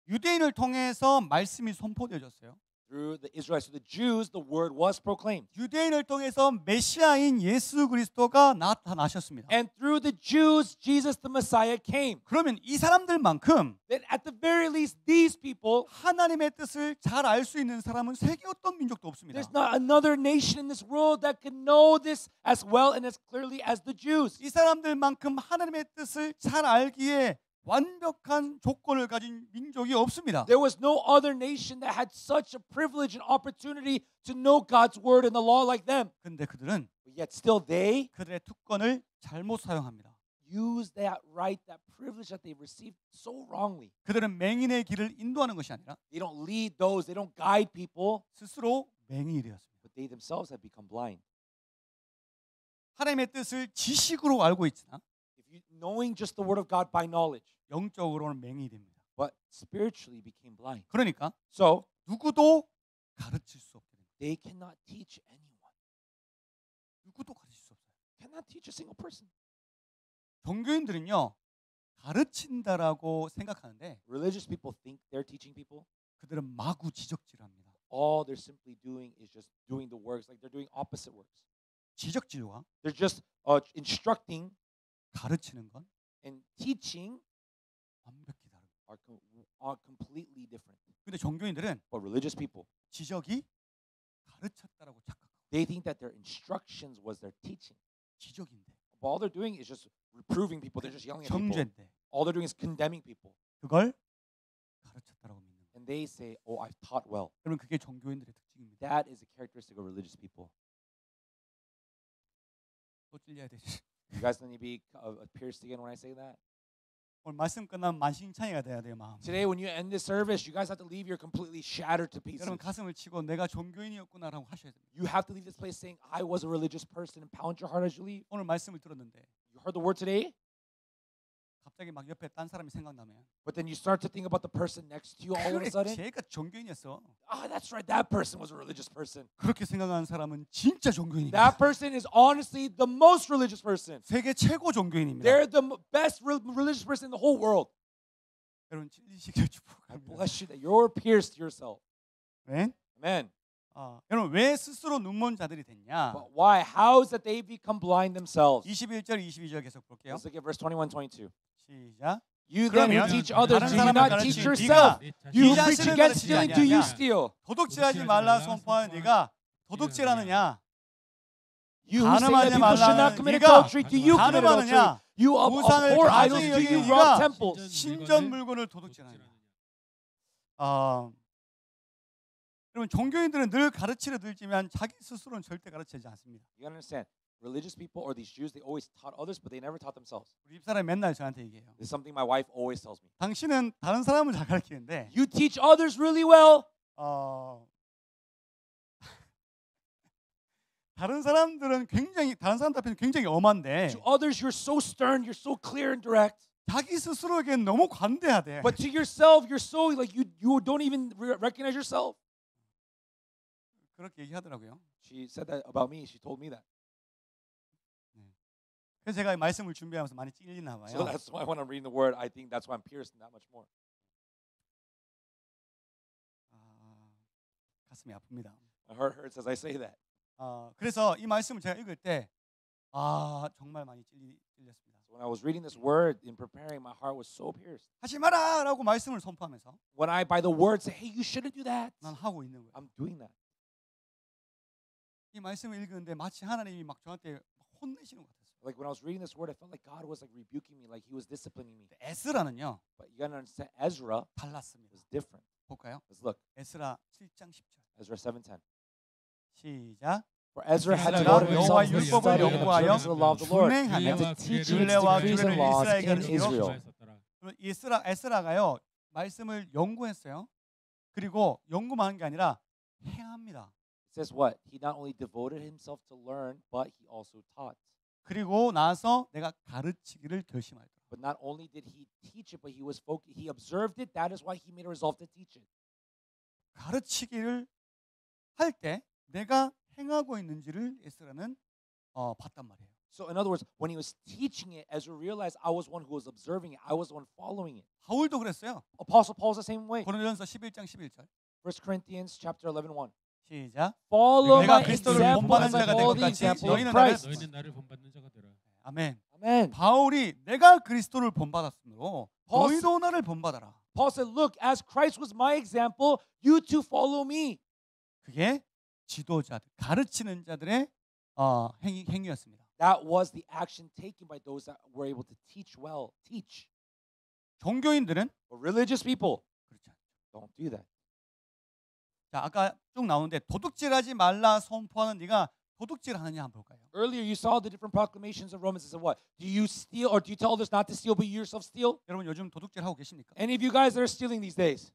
유대인을 통해서 말씀이 선포되어졌어요. Through the Israelites, through the Jews, the word was proclaimed. 유대인을 통해서 메시아인 예수 그리스도가 나타나셨습니다. And through the Jews, Jesus the Messiah came. 그러면 이 사람들만큼 That at the very least, these people, 하나님의 뜻을 잘 알 수 있는 사람은 세계 어떤 민족도 없습니다. there's not another nation in this world that can know this as well and as clearly as the Jews. 이 사람들만큼 하나님의 뜻을 잘 알기에 완벽한 조건을 가진 민족이 없습니다. There was no other nation that had such a privilege and opportunity to know God's word and the law like them. 근데 그들은 But yet still they 그들의 특권을 잘못 사용합니다. use that right, that privilege that they've received so wrongly. 그들은 맹인의 길을 인도하는 것이 아니라 They don't lead those, they don't guide people, 스스로 맹인이 되었습니다. but they themselves have become blind. 하나님의 뜻을 지식으로 알고 있으나 If you knowing just the word of God by knowledge, 영적으로는 맹인이 됩니다. but spiritually became blind. 그러니까 So 누구도 가르칠 수 없게 됩니다. they cannot teach anyone. 누구도 가르칠 수 없어요. Cannot teach a single person. 종교인들은요 가르친다라고 생각하는데 Religious people think they're teaching people. 그들은 마구 지적질합니다. All they're simply doing is just doing the works, like they're doing opposite works. 지적질과 They're just instructing 가르치는 건 and teaching 완벽히 다릅니다. are completely different. 근데 종교인들은 But religious people, 지적이 가르쳤다라고 착각하고 they think that their instructions was their teaching. 지적인데 But all they're doing is just reproving people. They're just yelling at people. 정죄인데 All they're doing is condemning people. 그걸 가르쳤다라고 믿는 거예요. And they say, "Oh, I've taught well." 여러분 그게 종교인들의 특징입니다. That is a characteristic of religious people. 또 찔려야 되지. You guys don't need to be pierced again when I say that. 오늘 말씀 끝나면 만신창이가 돼야 돼요 마음. Today, when you end this service, you guys have to leave here completely shattered to pieces. 여러분 가슴을 치고 내가 종교인이었구나라고 하셔야 됩니다. You have to leave this place saying, "I was a religious person," and pound your heart as you leave. 오늘 말씀을 들었는데 You heard the word today, 갑자기 막 옆에 딴 사람이 생각나면 but then you start to think about the person next to you all of a 그래 sudden. 쟤가 종교인이었어. Ah, that's right. That person was a religious person. 그렇게 생각하는 사람은 진짜 종교인입니다. That person is honestly the most religious person. 세계 최고 종교인입니다. They're the best religious person in the whole world. 여러분 찔리시길 I 축복합니다. bless you that you're pierced yourself. 네? Amen. 여러분 왜 스스로 눈먼 자들이 됐냐? But why? How is that they become blind themselves? 21절 22절 계속 볼게요. Let's look at verse 21, 22. 시작. You then who 그러면 teach others, 다른 do you 사람을 not 가르치는 teach yourself? 네가 You 네 preach 자신을 against 가르치지 stealing, do you 아니하냐? steal? 도둑질하지 말라 선포하는 네가 도둑질하느냐? You who say that 가늠하지 people should not 말라는 commit 네가 adultery, do you commit adultery? 가늠하느냐? You 우상을 abhor idols, 가증히 do you 여기는 rob 네가 temples? 신전 물건을 도둑질하느냐? 여러분 종교인들은 늘 가르치려 들지만 자기 스스로는 절대 가르치지 않습니다. You understand? Religious people or these Jews, they always taught others, but they never taught themselves. 우리 집사람이 맨날 저한테 얘기해요. This is something my wife always tells me. 당신은 다른 사람을 잘 가르치는데 You teach others really well. 다른 사람들은 다른 사람들 앞에는 굉장히 엄한데 To others, you're so stern, you're so clear and direct. 자기 스스로에겐 너무 관대하대. But to yourself, you're so like you don't even recognize yourself. 그렇게 얘기하더라고요. She said that about me. She told me that. 그래서 제가 말씀을 준비하면서 많이 찔리나 봐요. So that's why when I'm reading the word, I think that's why I'm pierced that much more. 가슴이 아픕니다. My heart hurts as I say that. 그래서 이 말씀을 제가 읽을 때 정말 많이 찔렸습니다. So when I was reading this word in preparing, my heart was so pierced. 하지 마라라고 말씀을 선포하면서 When I by the word say, "Hey, you shouldn't do that," 난 하고 있는 거예요. I'm doing that. 이 말씀을 읽는데 마치 하나님이 막 저한테 막 혼내시는 것 같았어요. Like when I was reading this word, I felt like God was like rebuking me, like He was disciplining me. 에스라는요 But you gotta understand, Ezra 달랐습니다. was different. 볼까요? Let's look. 에스라 7장 10절. Ezra 7:10. 시작. For Ezra had to 에스라가 devote 여호와의 himself to 율법을 studying the 연구하여 observance of the law of the Lord, 준행하며 and to teach its 율례와 decrees and 규례를 laws 이스라엘에게 in 가르치며 Israel. 에스라가요 말씀을 연구했어요. 그리고 연구만 한 게 아니라 행합니다. It says what? He not only devoted himself to learn, but he also taught. 그리고 나서 내가 가르치기를 결심하였다. But not only did he teach it, but he observed it. That is why he made a resolve to teach it. 가르치기를 할 때 내가 행하고 있는지를 에스라는 봤단 말이에요. So in other words, when he was teaching it, Ezra realized I was one who was observing it. I was the one following it. 바울도 그랬어요. Apostle Paul's the same way. 고린도전서 11장 11절. 1 Corinthians chapter 11:1. 시작. Follow 내가 my 그리스도를 example 본받는 as I 자가 follow 된 the 것 같이 example of 너희는 Christ. 너희는 나를 본받는 자가 되라. 아멘. Amen. 바울이 내가 그리스도를 본받았으므로 Paul 너희도 나를 본받아라. Paul said, "Look, as Christ was my example, you too follow me." 그게 지도자들, 가르치는 자들의 행위였습니다. That was the action taken by those that were able to teach well. Teach. 종교인들은 But religious people 그렇지 않죠. don't do that. 자, 아까 쭉 나오는데 도둑질하지 말라 선포하는 네가 도둑질하느냐 한번 볼까요? Earlier, you saw the different proclamations of Romans. It said what? Do you steal, or do you tell others not to steal, but you yourself steal? 여러분 요즘 도둑질하고 계십니까? Any of you guys that are stealing these days?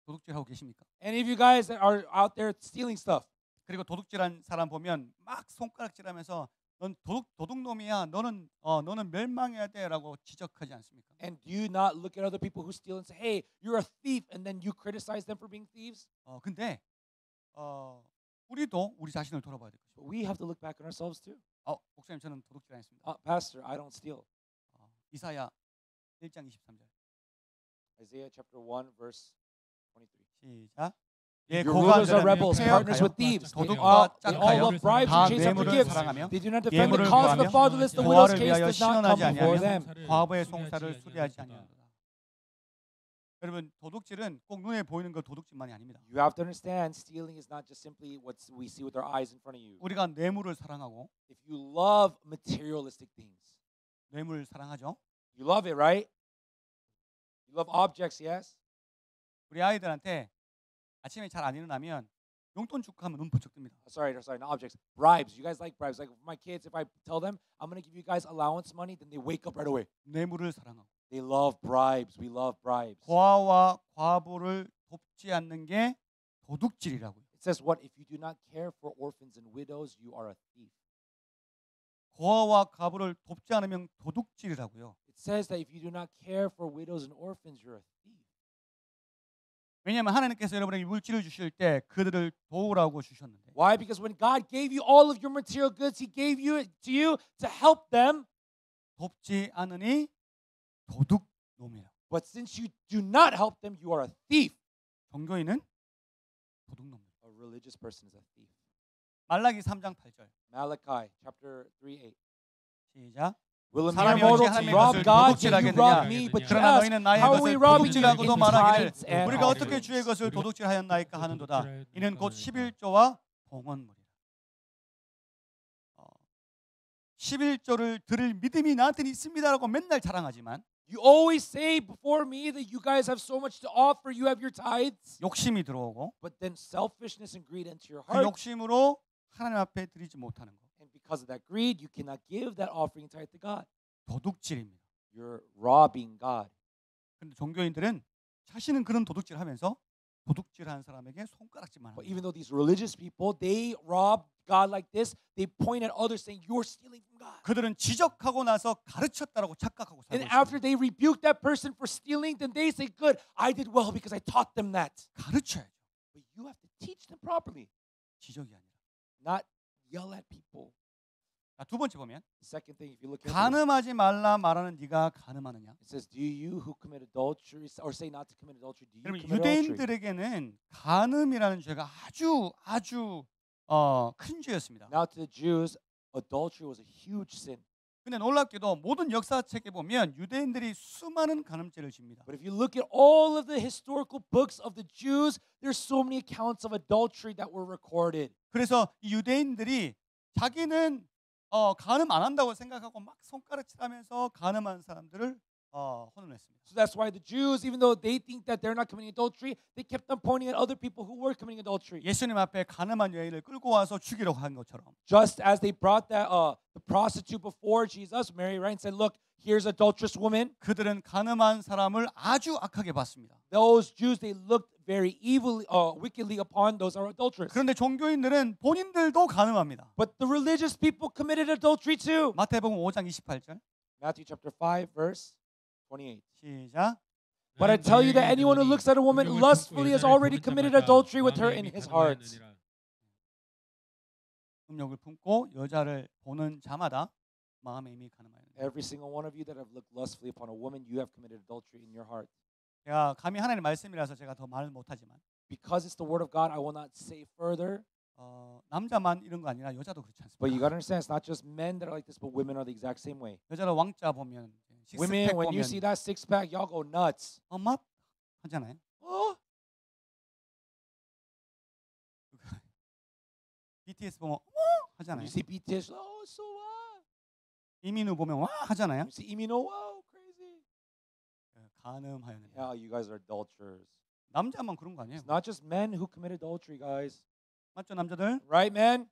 도둑질하고 계십니까? Any of you guys that are out there stealing stuff? 그리고 도둑질한 사람 보면 막 손가락질하면서 넌 도둑놈이야. 너는 멸망해야 돼라고 지적하지 않습니까? And do you not look at other people who steal and say, "Hey, you're a thief," and then you criticize them for being thieves? 근데 우리도 우리 자신을 돌아봐야 될 것이고. But we have to look back on ourselves too. 목사님 저는 도둑질 안 했습니다. Pastor, I don't steal. 이사야 1장 23절. Isaiah chapter 1 verse 23. 시작. Your rulers are rebels, partners with thieves. They all love bribes and chase after gifts. They do not defend the cause of the fatherless. The widow's 고아를 case 위하여 does not 신원하지 come before them. 아니하며 과부의 송사를 수리하지 아니한다. 여러분 도둑질은 꼭 눈에 보이는 그 도둑질만이 아닙니다. You have to understand, stealing is not just simply what we see with our eyes in front of you. 우리가 뇌물을 사랑하고 If you love materialistic things, 뇌물을 사랑하죠. you love it, right? You love objects, yes? 우리 아이들한테 아침에 잘 안 일어나면 용돈 줄까 하면 눈 번쩍 뜹니다. Sorry, not objects. Bribes. You guys like bribes. Like my kids, if I tell them I'm going to give you guys allowance money, then they wake up right away. 뇌물을 사랑하고 They love bribes. We love bribes. 고아와 과부를 돕지 않는 게 도둑질이라고요. It says what? If you do not care for orphans and widows, you are a thief. 고아와 가부를 돕지 않으면 도둑질이라고요. It says that if you do not care for widows and orphans, you're a thief. 왜냐하면 하나님께서 여러분에게 물질을 주실 때 그들을 도우라고 주셨는데 Why? Because when God gave you all of your material goods, He gave it to you to help them. 돕지 않으니 도둑놈이라. But since you do not help them, you are a thief. 종교인은 도둑놈이라. A religious person is a thief. 말라기 3장 8절. Malachi chapter 3:8. 시작. Will a 사람이 mere mortal 어찌 하나님의 rob 것을 God? Yet you 도둑질하겠느냐? rob me. But you 그러나 ask, 너희는 나의 how are we 것을 robbing you? 도둑질하고도 In 말하기를 tithes and 우리가 어떻게 offerings. 주의 것을 도둑질하였나이까 하는도다. 이는 곧 11조와 봉헌물이라. 11조를 드릴 믿음이 나한테는 있습니다라고 맨날 자랑하지만 You always say before me that you guys have so much to offer. You have your tithes. 욕심이 들어오고 But then selfishness and greed enter your 그 heart. 욕심으로 하나님 앞에 드리지 못하는 거. And because of that greed, you cannot give that offering and tithe to God. 도둑질입니다. You're robbing God. 그런데 종교인들은 자신은 그런 도둑질하면서 도둑질하는 사람에게 손가락질만 But 합니다. even though these religious people, they rob God like this, they point at others saying, you're stealing from God. 그들은 지적하고 나서 가르쳤다라고 착각하고 살고 And after 있습니다. they rebuke that person for stealing, then they say, good, I did well because I taught them that. 가르쳐야죠. But you have to teach them properly, 지적이 아니라. not yell at people. 자, 두 번째 보면 The second thing, if you look at it, 간음하지 말라 말하는 네가 간음하느냐? it says, do you who commit adultery, or say not to commit adultery, do you 여러분 commit adultery? 유대인들에게는 간음이라는 죄가 아주 큰 죄였습니다. Now to the Jews, adultery was a huge sin. 근데 놀랍게도 모든 역사책에 보면 유대인들이 수많은 간음죄를 집니다. But if you look at all of the historical books of the Jews, there's so many accounts of adultery that were recorded. 그래서 이 유대인들이 자기는 간음 안 한다고 생각하고 막 손가락질하면서 간음한 사람들을 혼냈습니다. So that's why the Jews, even though they think that they're not committing adultery, they kept on pointing at other people who were committing adultery. 예수님 앞에 간음한 여인을 끌고 와서 죽이려고 한 것처럼 Just as they brought that the prostitute before Jesus, Mary, right, and said, "Look, here's adulterous woman." 그들은 간음한 사람을 아주 악하게 봤습니다. Those Jews, they looked very evilly, wickedly upon those who are adulterous. 그런데 종교인들은 본인들도 간음합니다. But the religious people committed adultery too. 마태복음 5장 28절 Matthew chapter 5, verse 28. 시작. But I tell you that anyone who looks at a woman lustfully has already committed adultery with her in his heart. 음욕을 품고 여자를 보는 자마다 마음에 이미 간음하였느니라. Every single one of you that have looked lustfully upon a woman, you have committed adultery in your heart. 제가 감히 하나님 말씀이라서 제가 더 말을 못하지만 Because it's the word of God, I will not say further. 남자만 이런 거 아니라 여자도 그렇지 But you 않습니까? got to understand, it's not just men that are like this, but women are the exact same way. 여자를 왕자 보면 Women, 식스팩 when you 보면 see that six pack, y'all go nuts. 엄마 하잖아요. Oh, BTS 보면 when 하잖아요. you see BTS, oh, so 이민우 보면 와 하잖아요. you see Imino, wow, crazy. 간음하였느니라. Yeah, you guys are adulterers. 남자만 그런 거 아니에요? It's not just men who commit adultery, guys. 맞죠 남자들? Right, men?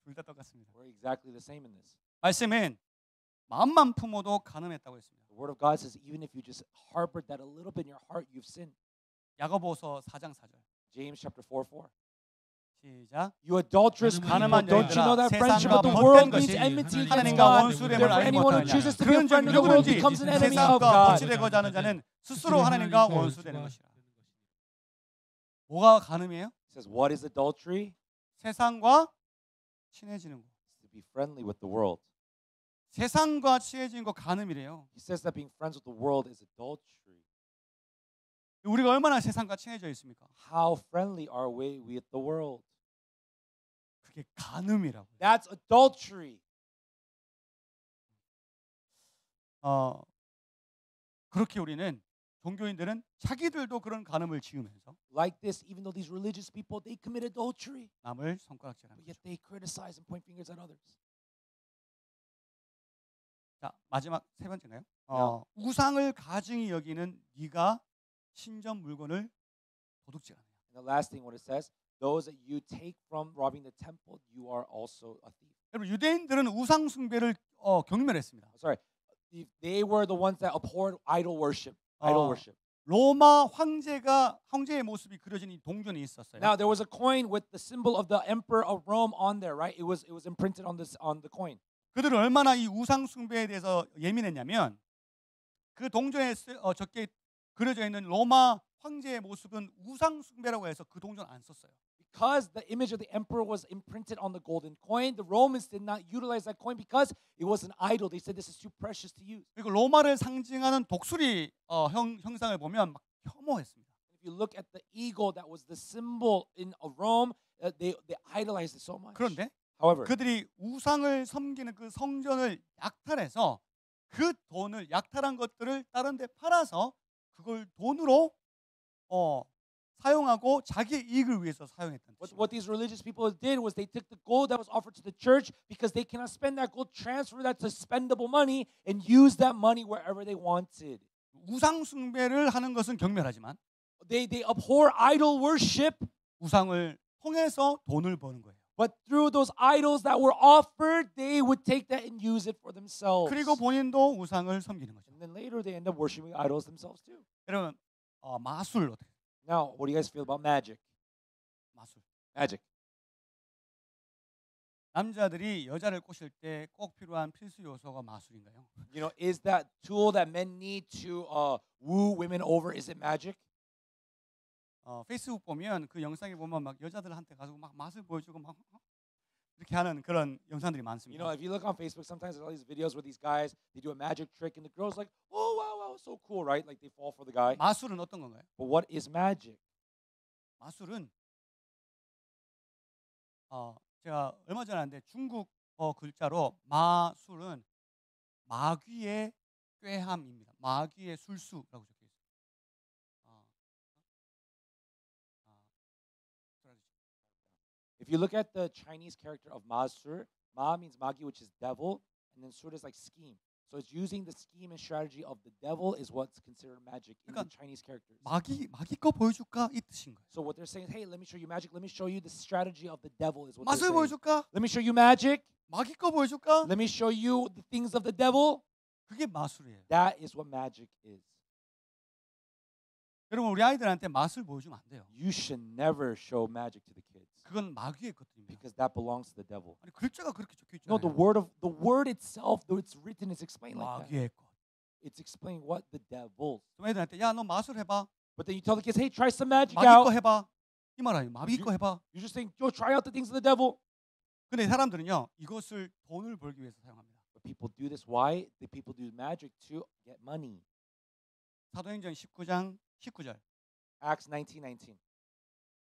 둘 다 똑같습니다. We're exactly the same in this. 말씀은 마음만 품어도 간음했다고 했습니다. The word of God says, even if you just harbored that a little bit in your heart, you've sinned. 야고보서 4장 4절. James chapter 4:4. 시작. You adulterous 가늠한 people, don't you know that 여인들아, friendship with the 세상과 world 벗된 means 것이 enmity against 하나님과 God? 원수됨을 Therefore, 알지 anyone who 못하느냐. chooses to be a 그런즉 friend of the world 누구든지 becomes an enemy of 세상과 God. 거치되고자 하는 자는 스스로 하나님과 원수되는 것이라. 뭐가 간음이에요? It says, what is adultery? 세상과 친해지는 거. It's to be friendly with the world. 세상과 친해지는 거 간음이래요. He says that being friends with the world is adultery. 우리가 얼마나 세상과 친해져 있습니까? How friendly are we with the world? 그게 간음이라고. That's adultery. 그렇게 우리는 종교인들은 자기들도 그런 간음을 지으면서 Like this, even though these religious people, they commit adultery, 남을 손가락질하는 but yet 거죠. they criticize and point fingers at others. 자, 마지막 세 번째인가요? 야. 우상을 가증히 여기는 네가 신전 물건을 도둑질하느냐. And the last thing, what it says, those that you take from robbing the temple, you are also a thief. 여러분 유대인들은 우상 숭배를 경멸했습니다. Sorry, they were the ones that abhorred idol worship. 어. Idol worship. 로마 황제의 모습이 그려진 이 동전이 있었어요. Now there was a coin with the symbol of the emperor of Rome on there, right? It was imprinted on the coin. 그들은 얼마나 이 우상 숭배에 대해서 예민했냐면 그 동전에 적게 그려져 있는 로마 황제의 모습은 우상 숭배라고 해서 그 동전 안 썼어요. Because the image of the emperor was imprinted on the golden coin, the Romans did not utilize that coin because it was an idol. They said this is too precious to use. 그리고 로마를 상징하는 독수리 형상을 보면 막 혐오했습니다. If you look at the eagle that was the symbol of Rome, they idolized it so much. 그런데 However, 그들이 우상을 섬기는 그 성전을 약탈해서 그 돈을 약탈한 것들을 다른 데 팔아서 그걸 돈으로 사용하고 자기의 이익을 위해서 사용했다는 뜻이에요. what these religious people did was they took the gold that was offered to the church because they cannot spend that gold, transfer that to spendable money, and use that money wherever they wanted. 우상 숭배를 하는 것은 경멸하지만 They abhor idol worship, 우상을 통해서 돈을 버는 거예요. but through those idols that were offered, they would take that and use it for themselves. 그리고 본인도 우상을 섬기는 거죠. And then later they end up worshiping idols themselves too. 여러분 마술 어떻게? Now, what do you guys feel about magic? 마술. Magic. 남자들이 여자를 꼬실 때 꼭 필요한 필수 요소가 마술인가요? You know, is that tool that men need to woo women over? Is it magic? 페이스북 보면 그 영상에 보면 막 여자들한테 가서 막 맛을 보여주고 막 이렇게 하는 그런 영상들이 You know, 많습니다. if you look on Facebook, sometimes there's all these videos where these guys they do a magic trick, and the girls like, oh wow, so cool, right? Like they fall for the guy. 마술은 어떤 건가요? But what is magic? 마술은 제가 얼마 전에 왔는데 중국 글자로 마술은 마귀의 꾀함입니다. 마귀의 술수라고 적혀 있어요. If you look at the Chinese character of Mazur, Ma means Magi, which is devil, and then Sur is like scheme. So it's using the scheme and strategy of the devil is what's considered magic in the 그러니까 Chinese characters. 마귀 거 보여줄까 이 뜻인 거예요. So what they're saying is, hey, let me show you magic. Let me show you the strategy of the devil is what 마술 they're saying. 보여줄까? Let me show you magic. 마귀 거 보여줄까? Let me show you the things of the devil. 그게 마술이에요. That is what magic is. 여러분 우리 아이들한테 마술 보여주면 안 돼요. You should never show magic to the kids 그건 마귀의 것들입니다. because that belongs to the devil. 아니 글자가 그렇게 적혀 No, 있잖아요. the word itself, though it's written, it's explained like that. 마귀의 것. It's explaining what the devil. 좀 애들한테 야 너 마술 해봐. But then you tell the kids, hey, try some magic 마귀 거 out. 해봐. 이 말 아니에요. 마귀 거 해봐. You're just saying, yo, try out the things of the devil. 근데 사람들은요 이것을 돈을 벌기 위해서 사용합니다. But people do this. Why? The people do magic to get money. 사도행전 19장 19절 Acts 19:19.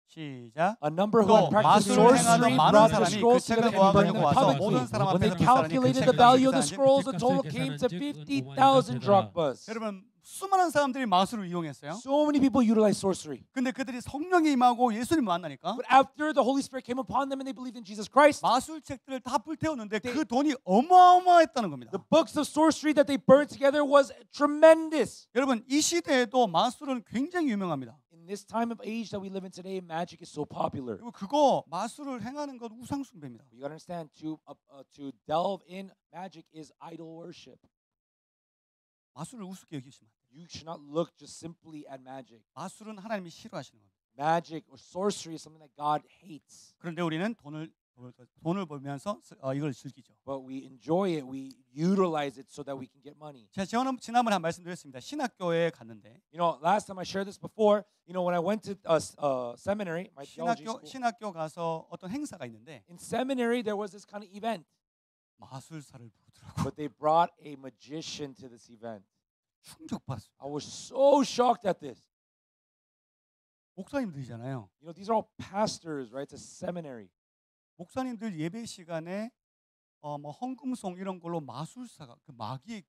시작. A number who 또 had practiced 마술을 sorcery 행하는 많은 brought the 사람이 scrolls 그 together 책을 and burned 모아가지고 them 와서 모든 publicly. 사람 When 앞에서 they 그 사람이 그 calculated 책을 the value of the 계산한 scrolls, the 즉 total 값을 came to 계산한 즉 50,000 drachmas. 여러분 수많은 사람들이 마술을 이용했어요. So many people utilize sorcery. 근데 그들이 성령이 임하고 예수님 만나니까 But after the Holy Spirit came upon them and they believed in Jesus Christ, 마술책들을 다 불태웠는데 그 돈이 어마어마했다는 겁니다. the books of sorcery that they burned together was tremendous. 여러분 이 시대에도 마술은 굉장히 유명합니다. In this time of age that we live in today, magic is so popular. 그리고 그거 마술을 행하는 건 우상 숭배입니다. You gotta understand to delve in magic is idol worship. 마술을 우습게 여기시면 안 돼요. You should not look just simply at magic. 마술은 하나님이 싫어하시는 겁니다. Magic or sorcery is something that God hates. 그런데 우리는 돈을 벌면서 이걸 즐기죠. But we enjoy it. We utilize it so that we can get money. 제가 지난번에 한 말씀드렸습니다. 신학교에 갔는데 You know, last time I shared this before. You know, when I went to seminary, my theology school. 신학교 가서 어떤 행사가 있는데 In seminary, there was this kind of event. 마술사를 부르더라고. But they brought a magician to this event. 충격받았어요. I was so shocked at this. 목사님들이잖아요. You know, these are all pastors, right? It's a seminary. 목사님들 예배 시간에 뭐 헌금송 이런 걸로 마술사가 그 마귀의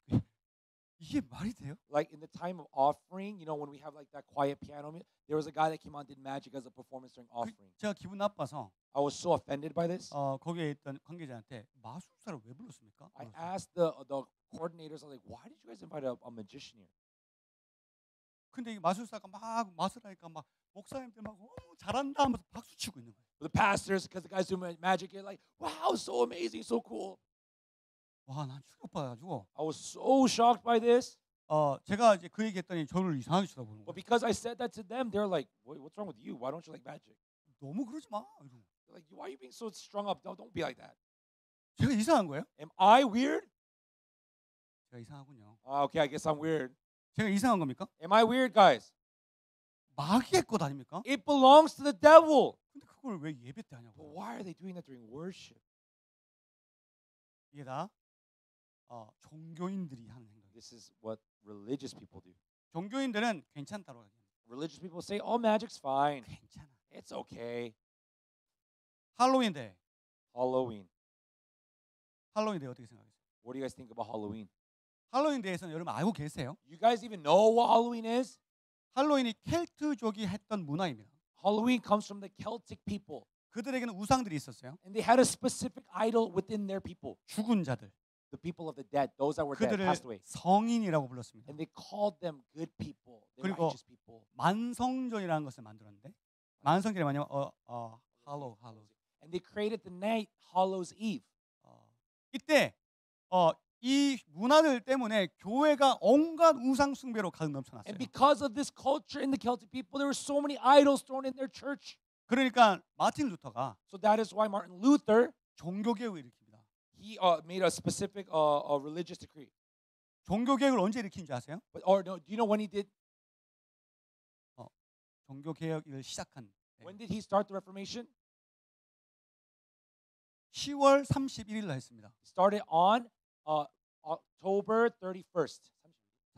이게 말이 돼요? Like in the time of offering, you know, when we have like that quiet piano, there was a guy that came on and did magic as a performance during offering. 제가 기분 나빠서 I was so offended by this. 거기에 있던 관계자한테 마술사를 왜 불렀습니까? I asked the coordinators, I was like, why did you guys invite a magician here? 근데 이 마술사가 막 마술하니까 막 목사님들 막 잘한다 하면서 박수 치고 있는 거예요. The pastors, because the guys doing magic, they're like, wow, so amazing, so cool. 와, 난 충격받아가지고 I was so shocked by this. 제가 이제 그 얘기했더니 저를 이상하게 쳐다보는 But 거예요. because I said that to them, they're like, What's wrong with you? Why don't you like magic? 너무 그러지 마. 이러고. They're like, why are you being so strung up? No, don't be like that. 제가 이상한 거예요? Am I weird? 제가 이상하군요. Okay, I guess I'm weird. 제가 이상한 겁니까? Am I weird, guys? 마귀의 것 아닙니까? It belongs to the devil. 근데 그걸 왜 예배 때 But 하냐고. why are they doing that during worship? 이게 다 종교인들이 하는 행동이에요. This is what religious people do. 종교인들은 괜찮다고 하죠. Religious people say, oh, magic's fine. 괜찮아. It's okay. 할로윈 때. Halloween. 할로윈 때 어떻게 생각하세요? What do you guys think about Halloween? 할로윈 대해서는 여러분 알고 계세요? You guys even know what Halloween is? 할로윈이 켈트족이 했던 문화입니다. Halloween comes from the Celtic people. 그들에게는 우상들이 있었어요. And they had a specific idol within their people. 죽은 자들. The people of the dead, those that were dead, 그들을 passed away. 성인이라고 불렀습니다. And they called them good people, the 그리고 righteous people. 만성전이라는 것을 만들었는데 만성전이 뭐냐면 할로. And they created the night Hallows Eve. 이때 이 문화들 때문에 교회가 온갖 우상 숭배로 가득 넘쳐났어요. And because of this culture in the Celtic people, there were so many idols thrown in their church. 그러니까 마틴 루터가 So that is why Martin Luther, 종교개혁을 일으킵니다. he made a specific religious decree. 종교개혁을 언제 일으킨지 아세요? But or no, do you know when he did? 종교개혁을 시작한 When did he start the Reformation? 10월 31일로 했습니다. He started on October 31st.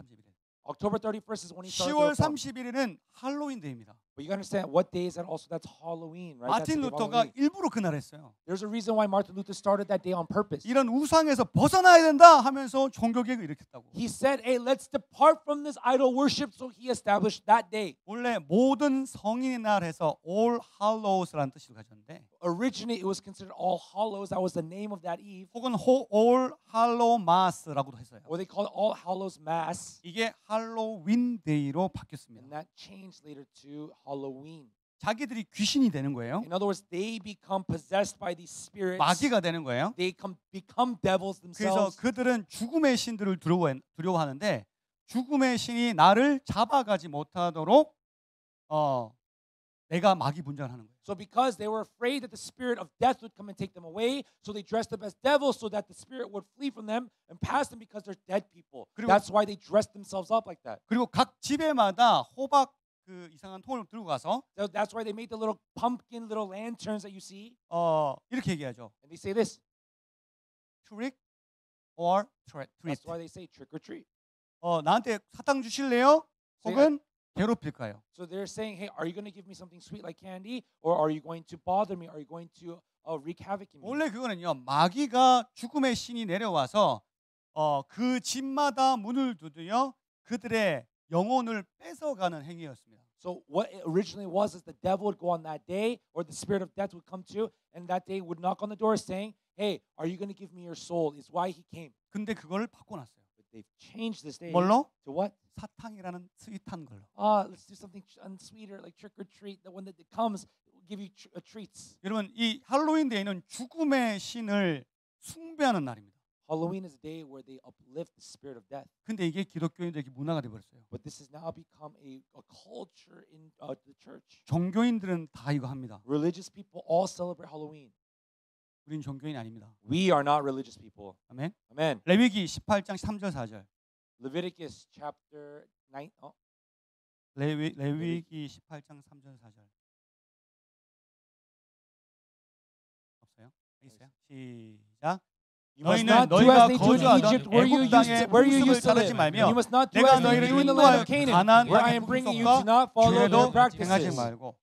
31일. October 31st is when he started. 10월 the reform. 31일은 할로윈 데이입니다. But you understand what day is that? Also, that's Halloween, right? That's 마틴 the day of 루터가 Halloween. 일부러 그날 했어요. There's a reason why Martin Luther started that day on purpose. 이런 우상에서 벗어나야 된다 하면서 종교개혁을 일으켰다고. He said, "Hey, let's depart from this idol worship." So he established that day. 원래 모든 성인의 날 해서 All Hallows라는 뜻을 가졌는데 Originally, it was considered All Hallows. That was the name of that eve, 혹은 All Hallow Mass라고도 했어요. or they called it All Hallows Mass, 이게 할로윈 데이로 바뀌었습니다. and that changed later to Halloween. 자기들이 귀신이 되는 거예요. In other words, they become possessed by these spirits. 마귀가 되는 거예요. They become devils 그래서 themselves. 그들은 죽음의 신들을 두려워하는데 죽음의 신이 나를 잡아가지 못하도록 내가 마귀 분장을 하는 거예요. So because they were afraid that the spirit of death would come and take them away, so they dressed up as devils so that the spirit would flee from them and pass them because they're dead people. 그리고- That's why they dressed themselves up like that. 그리고 각 집에마다 호박 그 이상한 통을 들고 가서 So that's why they made the little pumpkin, little lanterns that you see. 이렇게 얘기하죠. And they say this. Trick or treat. That's why they say trick or treat. 나한테 사탕 주실래요? 혹은 괴롭힐까요? So they're saying, hey, are you going to give me something sweet like candy? Or are you going to bother me? Are you going to wreak havoc in me? 원래 그거는요. 마귀가 죽음의 신이 내려와서 그 집마다 문을 두드려 그들의 영혼을 뺏어가는 행위였습니다. So what it originally was is the devil would go on that day, or the spirit of death would come to, and that day would knock on the door saying, hey, are you going to give me your soul? Is why he came. 근데 그걸 바꿔놨어요. But they've changed this day 뭘로? to what? 사탕이라는 스윗한 걸로. Let's do something sweeter, like trick or treat. That when it comes, we'll give you treats. 여러분 이 할로윈 데이는 죽음의 신을 숭배하는 날입니다. Halloween is a day where they uplift the spirit of death. 근데 이게 기독교인들에게 문화가 돼 버렸어요. But this has now become a culture in the church. 종교인들은 다 이거 합니다. Religious people all celebrate Halloween. 우린 종교인이 아닙니다. We are not religious people. 아멘. Amen. 레위기 18장 3절 4절. Leviticus chapter 9. 레위기 18장 3절 4절. 없어요? 있어요? 시작. You must 너희는 not do 너희가 as they do in 거주하던 Egypt, where you 애굽 땅의 used to 풍습을 따르지 live. 말며 You must not do 내가 as they 너희를 do in the land 인도할 of Canaan, 가나안 where I 땅의 am bringing you. Do 풍속과 not follow their 죄도 행하지 practices. 말고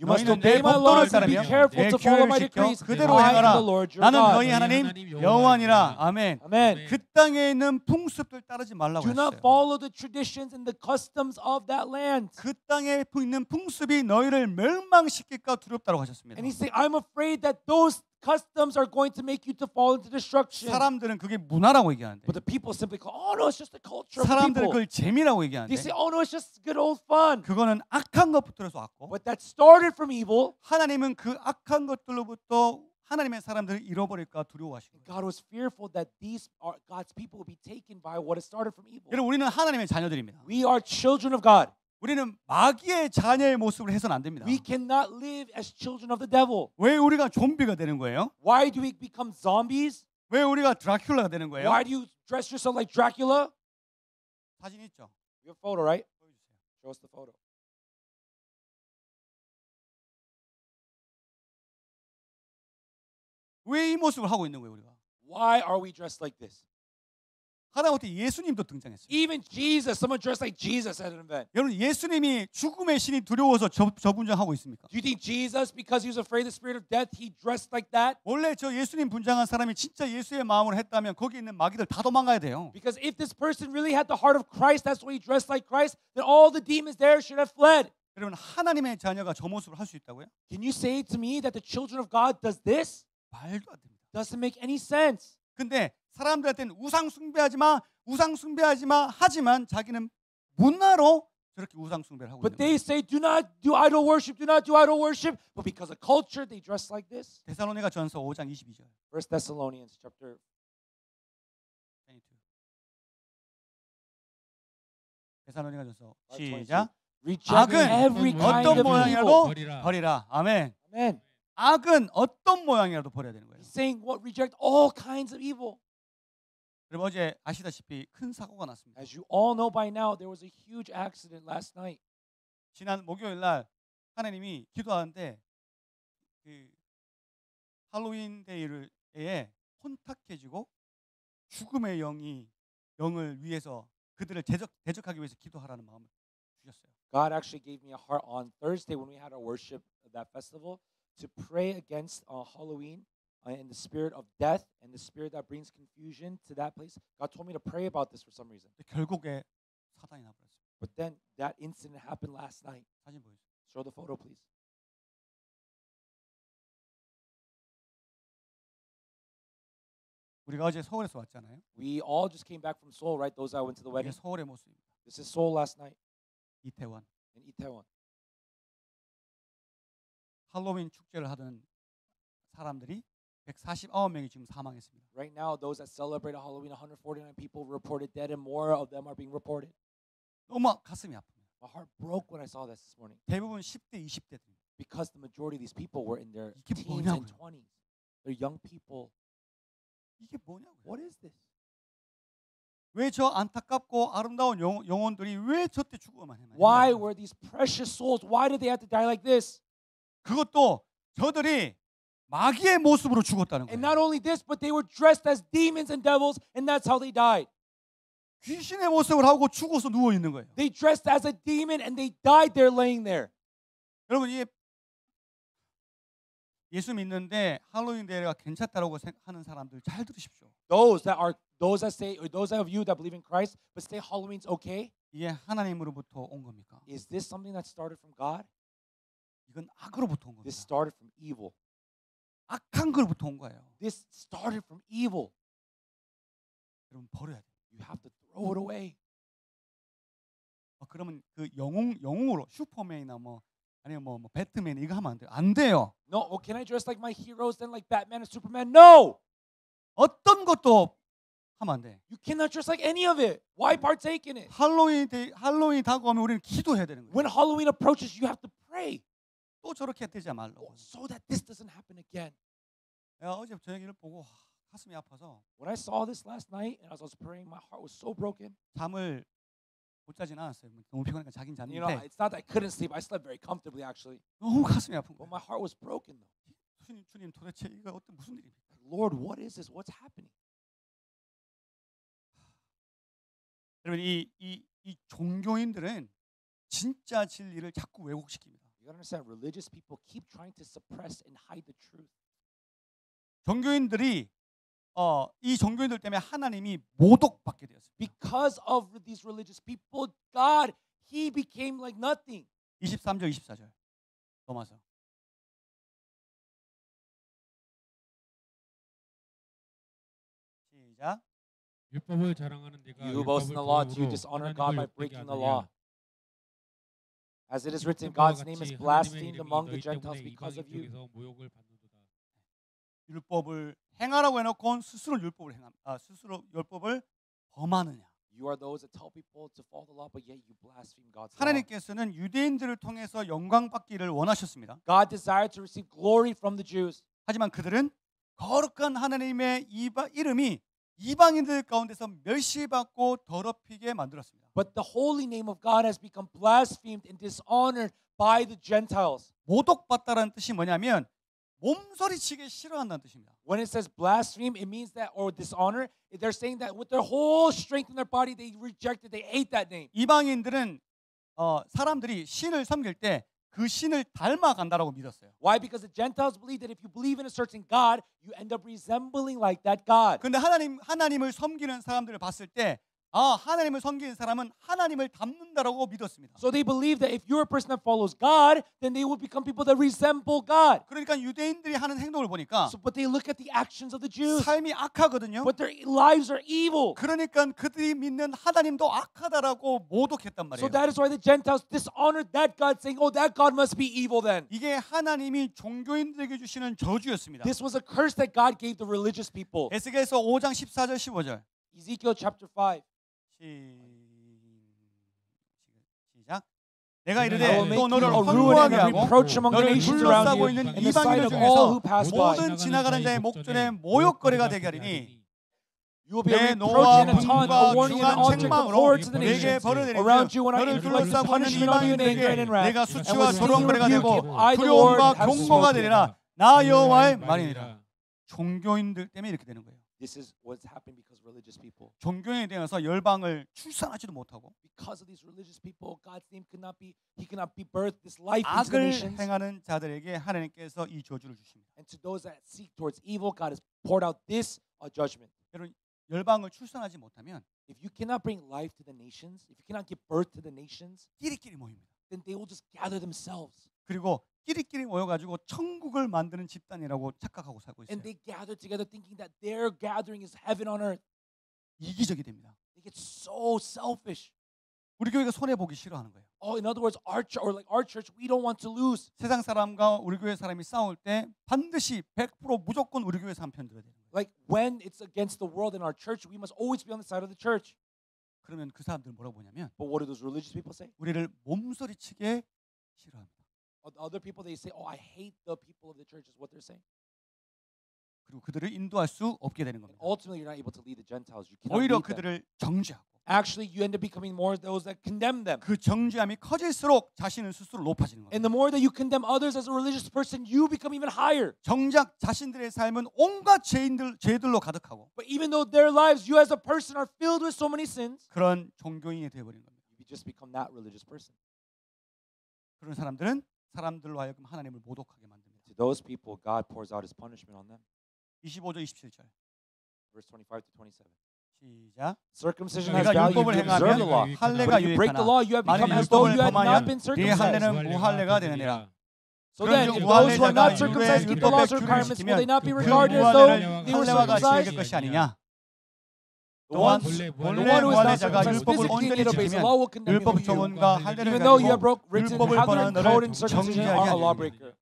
You must 너희는 obey 내 my 법도를 laws and be 따르며 careful 내 to follow my 규례를 지켜 decrees. 그대로 I am 행하라. the Lord your 나는 God. 너희 하나님 여호와니라. 아멘. Amen. 그 땅에 있는 풍습들 따르지 말라고 Do not 했어요. follow the traditions and the customs of that land. 그 땅에 있는 풍습이 너희를 멸망시킬까 두렵다고 하셨습니다. And he said, I'm afraid that those customs are going to make you to fall into destruction. 사람들은 그게 문화라고 얘기하는데 But the people simply call, oh no, it's just the culture of the 사람들은 people. 그걸 재미라고 They 얘기하는데 say, oh no, it's just good old fun. 그거는 악한 것부터서 왔고 But that started from evil. 하나님은 그 악한 것들로부터 하나님의 사람들을 잃어버릴까 두려워하신 거예요. God was fearful that these are God's people would be taken by what has started from evil. 여러분 우리는 하나님의 자녀들입니다. We are children of God. 우리는 마귀의 자녀의 모습을 해서는 안 됩니다. We cannot live as children of the devil. 왜 우리가 좀비가 되는 거예요? Why do we become zombies? 왜 우리가 드라큘라가 되는 거예요? Why do you dress yourself like Dracula? 사진 있죠? You have a photo, right? 보여주세요. Show us the photo. 왜 이 모습을 하고 있는 거예요, 우리가? Why are we dressed like this? 하다못해 예수님도 등장했어요. Even Jesus, someone dressed like Jesus at an event. 여러분 예수님이 죽음의 신이 두려워서 저분장하고 있습니까? Do you think Jesus, because he was afraid of the spirit of death, he dressed like that? 원래 저 예수님 분장한 사람이 진짜 예수의 마음으로 했다면 거기 있는 마귀들 다 도망가야 돼요. Because if this person really had the heart of Christ, that's why he dressed like Christ, then all the demons there should have fled. 여러분 하나님의 자녀가 저 모습을 할 수 있다고요? Can you say to me that the children of God does this? 말도 안 됩니다. Doesn't make any sense. 근데 사람들한테는 우상 숭배하지 마, 우상 숭배하지 마 하지만 자기는 문화로 저렇게 우상 숭배를 하고 But 있는 they 거예요. say, do not do idol worship, do not do idol worship. But because of culture, they dress like this. 데살로니가 전서 5장 22절. 1 Thessalonians chapter 22. 데살로니가 전서 5:22. 시작. Reject 악은 every kind 어떤 of 모양이라도 evil. 버리라. 아멘. Amen. 악은 어떤 모양이라도 버려야 되는 거예요. He's saying what? Reject all kinds of evil. 여러분 어제 아시다시피 큰 사고가 났습니다. As you all know by now, there was a huge accident last night. 지난 목요일 날 하나님이 기도하는데 그 할로윈 데이에 혼탁해지고 죽음의 영을 위해서 그들을 대적하기 위해서 기도하라는 마음을 주셨어요. God actually gave me a heart on Thursday when we had our worship at that festival to pray against Halloween and the spirit of death and the spirit that brings confusion to that place. God told me to pray about this for some reason. 근데 결국에 사단이 나버렸어요. But then that incident happened last night. 사진 보여주세요. Show the photo, please. 우리가 어제 서울에서 왔잖아요. We all just came back from Seoul, right? Those that went to the 이게 wedding. 서울의 모습입니다. This is Seoul last night 이태원 in Itaewon. 할로윈 축제를 하던 사람들이 149명이 지금 사망했습니다. Right now, those that celebrate Halloween, 149 people reported dead, and more of them are being reported. 너무 가슴이 아픕니다. My heart broke when I saw this morning 대부분 10대, 20대들입니다. because the majority of these people were in their 이게 teens and 뭐냐고요? 20s. They're young people. 이게 뭐냐고요? What is this? 왜 저 안타깝고 아름다운 영혼들이 왜 저때 죽어만 했나요? Why were these precious souls? Why did they have to die like this? 그것도 저들이 마귀의 모습으로 죽었다는 And 거예요. not only this, but they were dressed as demons and devils, and that's how they died. 귀신의 모습을 하고 죽어서 누워 있는 거예요. They dressed as a demon and they died there laying there. 여러분 이게 예수 믿는데 할로윈 데이가 괜찮다라고 하는 사람들 잘 들으십시오. Those that say, or those of you that believe in Christ, but say Halloween's okay, 이게 하나님으로부터 온 겁니까? is this something that started from God? 이건 악으로부터 온 This 겁니다. started from evil. 악한 거로부터 온 거예요. This started from evil. 여러분 버려야 돼요. You have to throw it away. 그러면 그 영웅으로 슈퍼맨이나 아니면 뭐 배트맨 이거 하면 안 돼요. 안 돼요. No, well, can I dress like my heroes then like Batman and Superman? No! 어떤 것도 하면 안 돼. You cannot dress like any of it. Why partake in it? 할로윈 다가오면 우리는 기도해야 되는 When 거예요. Halloween approaches, you have to pray 또 저렇게 되지 말라고. so that this doesn't happen again. 내가 어제 저녁을 보고 가슴이 아파서 When I saw this last night and as I was praying, my heart was so broken. 잠을 못 자진 않았어요. 너무 피곤하니까 자긴 You know, 잤는데 it's not that I couldn't sleep. I slept very comfortably, actually. 너무 가슴이 아픈 But 거예요. my heart was broken, though. 주님 도대체 이거 무슨 일입니까? Lord, what is this? What's happening? 여러분 이 종교인들은 진짜 진리를 자꾸 왜곡시킵니다. You gotta understand, religious people keep trying to suppress and hide the truth. 종교인들이 이 종교인들 때문에 하나님이 모독받게 되었습니다. Because of these religious people, God, He became like nothing. 23절 24절 넘어서 시작. 율법을 자랑하는 네가 You boast in the law, do you dishonor God by breaking the law? As it is written, God's name is blasphemed among the Gentiles because of you. 율법을 행하라고 해놓고 스스로 스스로 율법을 범하느냐? You are those that tell people to follow the law, but yet you blaspheme God's law. 하나님께서는 유대인들을 통해서 영광 받기를 원하셨습니다. God desired to receive glory from the Jews. 하지만 그들은 거룩한 하나님의 이름이 이방인들 가운데서 멸시받고 더럽히게 만들었습니다. But the holy name of God has become blasphemed and dishonored by the Gentiles. 모독받다라는 뜻이 뭐냐면 몸서리치게 싫어한다는 뜻입니다. When it says blaspheme, it means that, or dishonor, they're saying that with their whole strength in their body, they reject it, they hate that name. 이방인들은 사람들이 신을 섬길 때 그 신을 닮아간다라고 믿었어요. Why? Because the Gentiles believe that if you believe in a certain God, you end up resembling like that God. 그런데 하나님을 섬기는 사람들을 봤을 때 하나님을 섬기는 사람은 하나님을 닮는다라고 믿었습니다. So they believe that if you're a person that follows God, then they will become people that resemble God. 그러니까 유대인들이 하는 행동을 보니까 But they look at the actions of the Jews, 삶이 악하거든요. but their lives are evil. 그러니까 그들이 믿는 하나님도 악하다라고 모독했단 So 말이에요. that is why the Gentiles dishonored that God, saying, "Oh, that God must be evil then." 이게 하나님이 종교인들에게 주시는 저주였습니다. This was a curse that God gave the religious people. 에스겔서 5장 14절 15절. Ezekiel chapter 5. 시작. 내가 I 이르되 will make 또 you 너를 a ruin 황무하게 and a 하고 reproach among the 너를 nations around 둘러싸고 you 있는 in the sight 이방인들 of all 중에서 who pass by. 모든 지나가는 자의 목전에 모욕거리가 되게 하리니 You will be a 내 reproach 노와 and a taunt, a 분과 warning and an 중한 object of 책망으로 horror to the 내게 nations 벌을 around 내리며 you when I 너를 inflict 둘러싸고 있는 punishment on you in anger and in 이방인들에게 wrath. 내가 And 수치와 with stinging 조롱거리가 rebuke, 되고 if I, the Lord, 두려움과 have 경고가 spoken. 되리라. 나 여호와의 말이니라. 종교인들 때문에 이렇게 되는 거예요. This is what's happened because religious people. 종교인에 대해서 열방을 출산하지도 못하고 Because of these religious people, God's name could not be birthed this life into the 악을 nations. 행하는 자들에게 하나님께서 이 저주를 주십니다. And to those that seek towards evil, God has poured out this judgment. 여러분 열방을 출산하지 못하면 If you cannot bring life to the nations, if you cannot give birth to the nations, 끼리끼리 모입니다. then they will just gather themselves. 그리고 끼리끼리 모여가지고 천국을 만드는 집단이라고 착각하고 살고 있어요. And they gather together thinking that their gathering is heaven on earth. 이기적이 됩니다. They get so selfish. 우리 교회가 손해 보기 싫어하는 거예요. Oh, in other words, our church, we don't want to lose. 세상 사람과 우리 교회 사람이 싸울 때 반드시 100% 무조건 우리 교회 사람 편 들어야 되는 거예요. Like when it's against the world in our church, we must always be on the side of the church. 그러면 그 사람들은 뭐라고 보냐면 But what do those religious people say? 우리를 몸서리치게 싫어합니다. Other people, they say, oh, I hate the people of the church is what they're saying. 그리고 그들을 인도할 수 없게 되는 겁니다. Ultimately, you're not able to lead the Gentiles. You cannot 오히려 lead them. 그들을 정죄하고 Actually, you end up becoming more those that condemn them. 그 정죄함이 커질수록 자신은 스스로 높아지는 겁니다. And the more that you condemn others as a religious person, you become even higher. 정작 자신들의 삶은 온갖 죄들로 가득하고 But even though their lives, you as a person are filled with so many sins, 그런 종교인이 되어버린 겁니다. you just become that religious person. 그런 사람들은 사람들로 하여금 하나님을 모독하게 만듭니다. To those people, God pours out His punishment on them. 25절 27절 Verse 25 to 27. 시작. Circumcision has 내가 value if 율법을 you observe the law. 행하면 But 할례가 if you break the 유익하나 law, you have become 만일 as though 율법을 you had not been 범하면 네 circumcised. 할례는 무할례가 되느니라. So then, if those who are not circumcised keep the law's requirements, will they not be 그 regarded as though 무할례를 they were 할례와 같이 circumcised? 여길 것이 아니냐. The one 본래 who is not 무할례자가 circumcised 율법을 physically 온전히 need obeys the 지키면 law will condemn 율법 you. 조문과 할례를 Even though you have 가지고 written 율법을 how 범하는 the code 너를 and circumcision 정죄하게 are a 하리니. lawbreaker.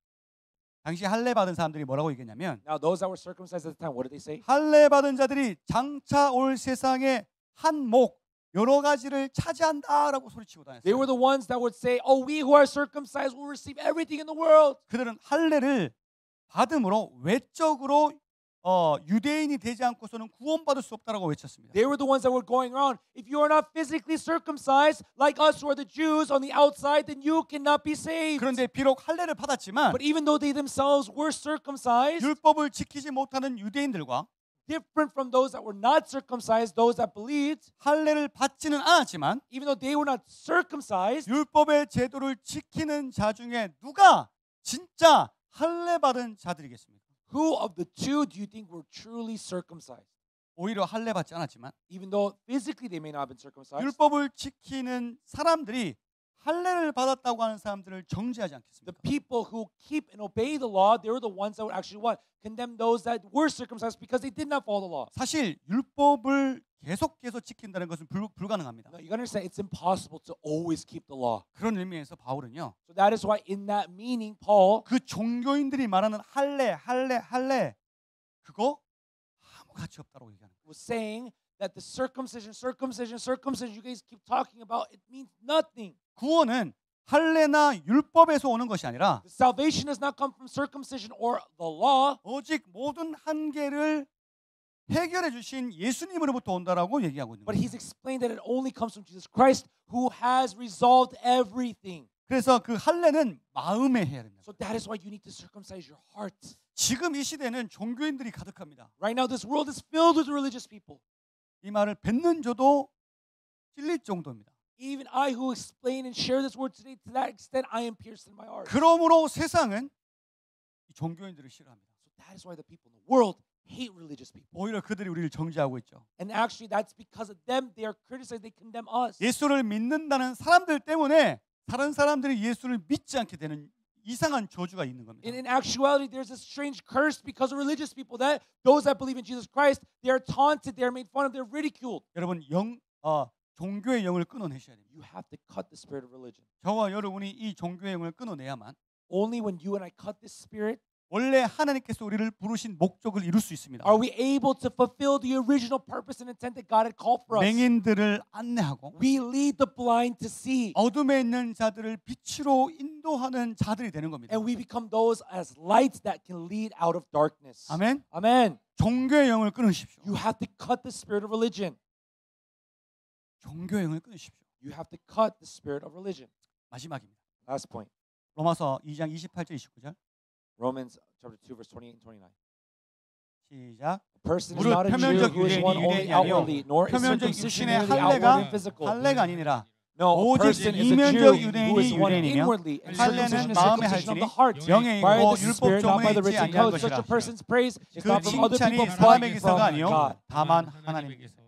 당시 할례 받은 사람들이 뭐라고 얘기했냐면 Now those that were circumcised at the time, what did they say? 할례 받은 자들이 장차 올 세상의 한 목 여러 가지를 차지한다라고 소리치고 They were 다녔어요. the ones that would say, "Oh, we who are circumcised will receive everything in the world." 그들은 할례를 받음으로 외적으로 유대인이 되지 않고서는 구원받을 수 없다라고 외쳤습니다. They were the ones that were going around. If you are not physically circumcised, like us who are the Jews on the outside, then you cannot be saved. 그런데 비록 할례를 받았지만 But even though they themselves were circumcised, 율법을 지키지 못하는 유대인들과 different from those that were not circumcised, those that believed, 할례를 받지는 않았지만 even though they were not circumcised, 율법의 제도를 지키는 자 중에 누가 진짜 할례 받은 자들이겠습니까? who of the two do you think were truly circumcised? 오히려 할례 받지 않았지만 Even though physically they may not have been circumcised, 율법을 지키는 사람들이 할례를 받았다고 하는 사람들을 정죄하지 the 않겠습니까? people who keep and obey the law, they were the ones that would actually what? Condemn those that were circumcised because they did not follow the law. 사실 율법을 계속해서 지킨다는 것은 불가능합니다. Now, you gotta understand, it's impossible to always keep the law. 그런 의미에서 바울은요. So that is why in that meaning, Paul, 그 종교인들이 말하는 할례 그거 아무 가치 없다고 얘기하는 거예요. Was saying that the circumcision, you guys keep talking about, it means nothing. 구원은 할례나 율법에서 오는 것이 아니라 The salvation does not come from circumcision or the law, 오직 모든 한계를 해결해 주신 예수님으로부터 온다라고 얘기하고 있는 but 거예요. he's explained that it only comes from Jesus Christ who has resolved everything. 그래서 그 할례는 마음에 해야 됩니다. So that is why you need to circumcise your heart. 지금 이 시대는 종교인들이 가득합니다. Right now this world is filled with religious people. 이 말을 뱉는 저도 찔릴 정도입니다. Even I who explain and share this word today, to that extent I am pierced in my heart. 그러므로 세상은 이 종교인들을 싫어합니다. So that is why the people in the world hate religious people. 오히려 그들이 우리를 정죄하고 있죠. And actually that's because of them they are criticized, they condemn us. 예수를 믿는다는 사람들 때문에 다른 사람들이 예수를 믿지 않게 되는 이상한 저주가 있는 겁니다. And in actuality, there's a strange curse because of religious people that those that believe in Jesus Christ, they are taunted, they are made fun of, they're ridiculed. 여러분 종교의 영을 끊어내셔야 됩니다. You have to cut the spirit of religion. 저와 여러분이 이 종교의 영을 끊어내야만 Only when you and I cut this spirit 원래 하나님께서 우리를 부르신 목적을 이룰 수 있습니다. are we able to fulfill the original purpose and intent that God had called for us. 맹인들을 안내하고 We lead the blind to see. 어둠에 있는 자들을 빛으로 인도하는 자들이 되는 겁니다. And we become those as lights that can lead out of darkness. 아멘. Amen. 종교의 영을 끊으십시오. You have to cut the spirit of religion. 종교의 영을 끊으십시오. You have to cut the spirit of religion. 마지막입니다. Last point. 로마서 2장 28절 29절. Romans chapter 2 verse 28 and 29. 시작. A person is 무릇 not a Jew 표면적 who is one 유대인이 only 유대인이 아니요 outwardly, nor is 표면적 circumcision 육신의 merely outward and 할례가 physical. 할례가 아니니라 No, a 오직 person is a 이면적 Jew who 유대인이 is one 유대인이며 inwardly, and 할례는 circumcision is 마음의 circumcision of 할지니 the heart. 영에 By 있고 the 율법 Spirit, not by 조문에 the 있지 written 아니할 code. Such 것이라. a person's praise is 그 not from other 칭찬이 people, but 사람에게서가 from 아니요 God. 다만 하나님께서.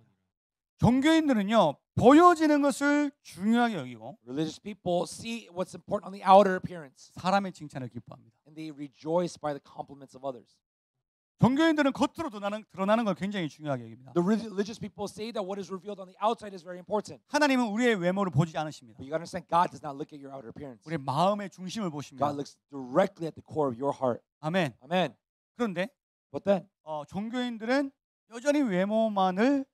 종교인들은요 보여지는 것을 중요하게 여기고 Religious people see what's important on the outer appearance, 사람의 칭찬을 기뻐합니다. and they rejoice by the compliments of others. 종교인들은 겉으로 드러나는 걸 굉장히 중요하게 여깁니다. The religious people say that what is revealed on the outside is very important. 하나님은 우리의 외모를 보지 않으십니다. But you gotta understand, God does not look at your outer appearance. 우리의 마음의 중심을 보십니다. God looks directly at the core of your heart. 아멘. Amen. 그런데 But then, 종교인들은 여전히 외모만을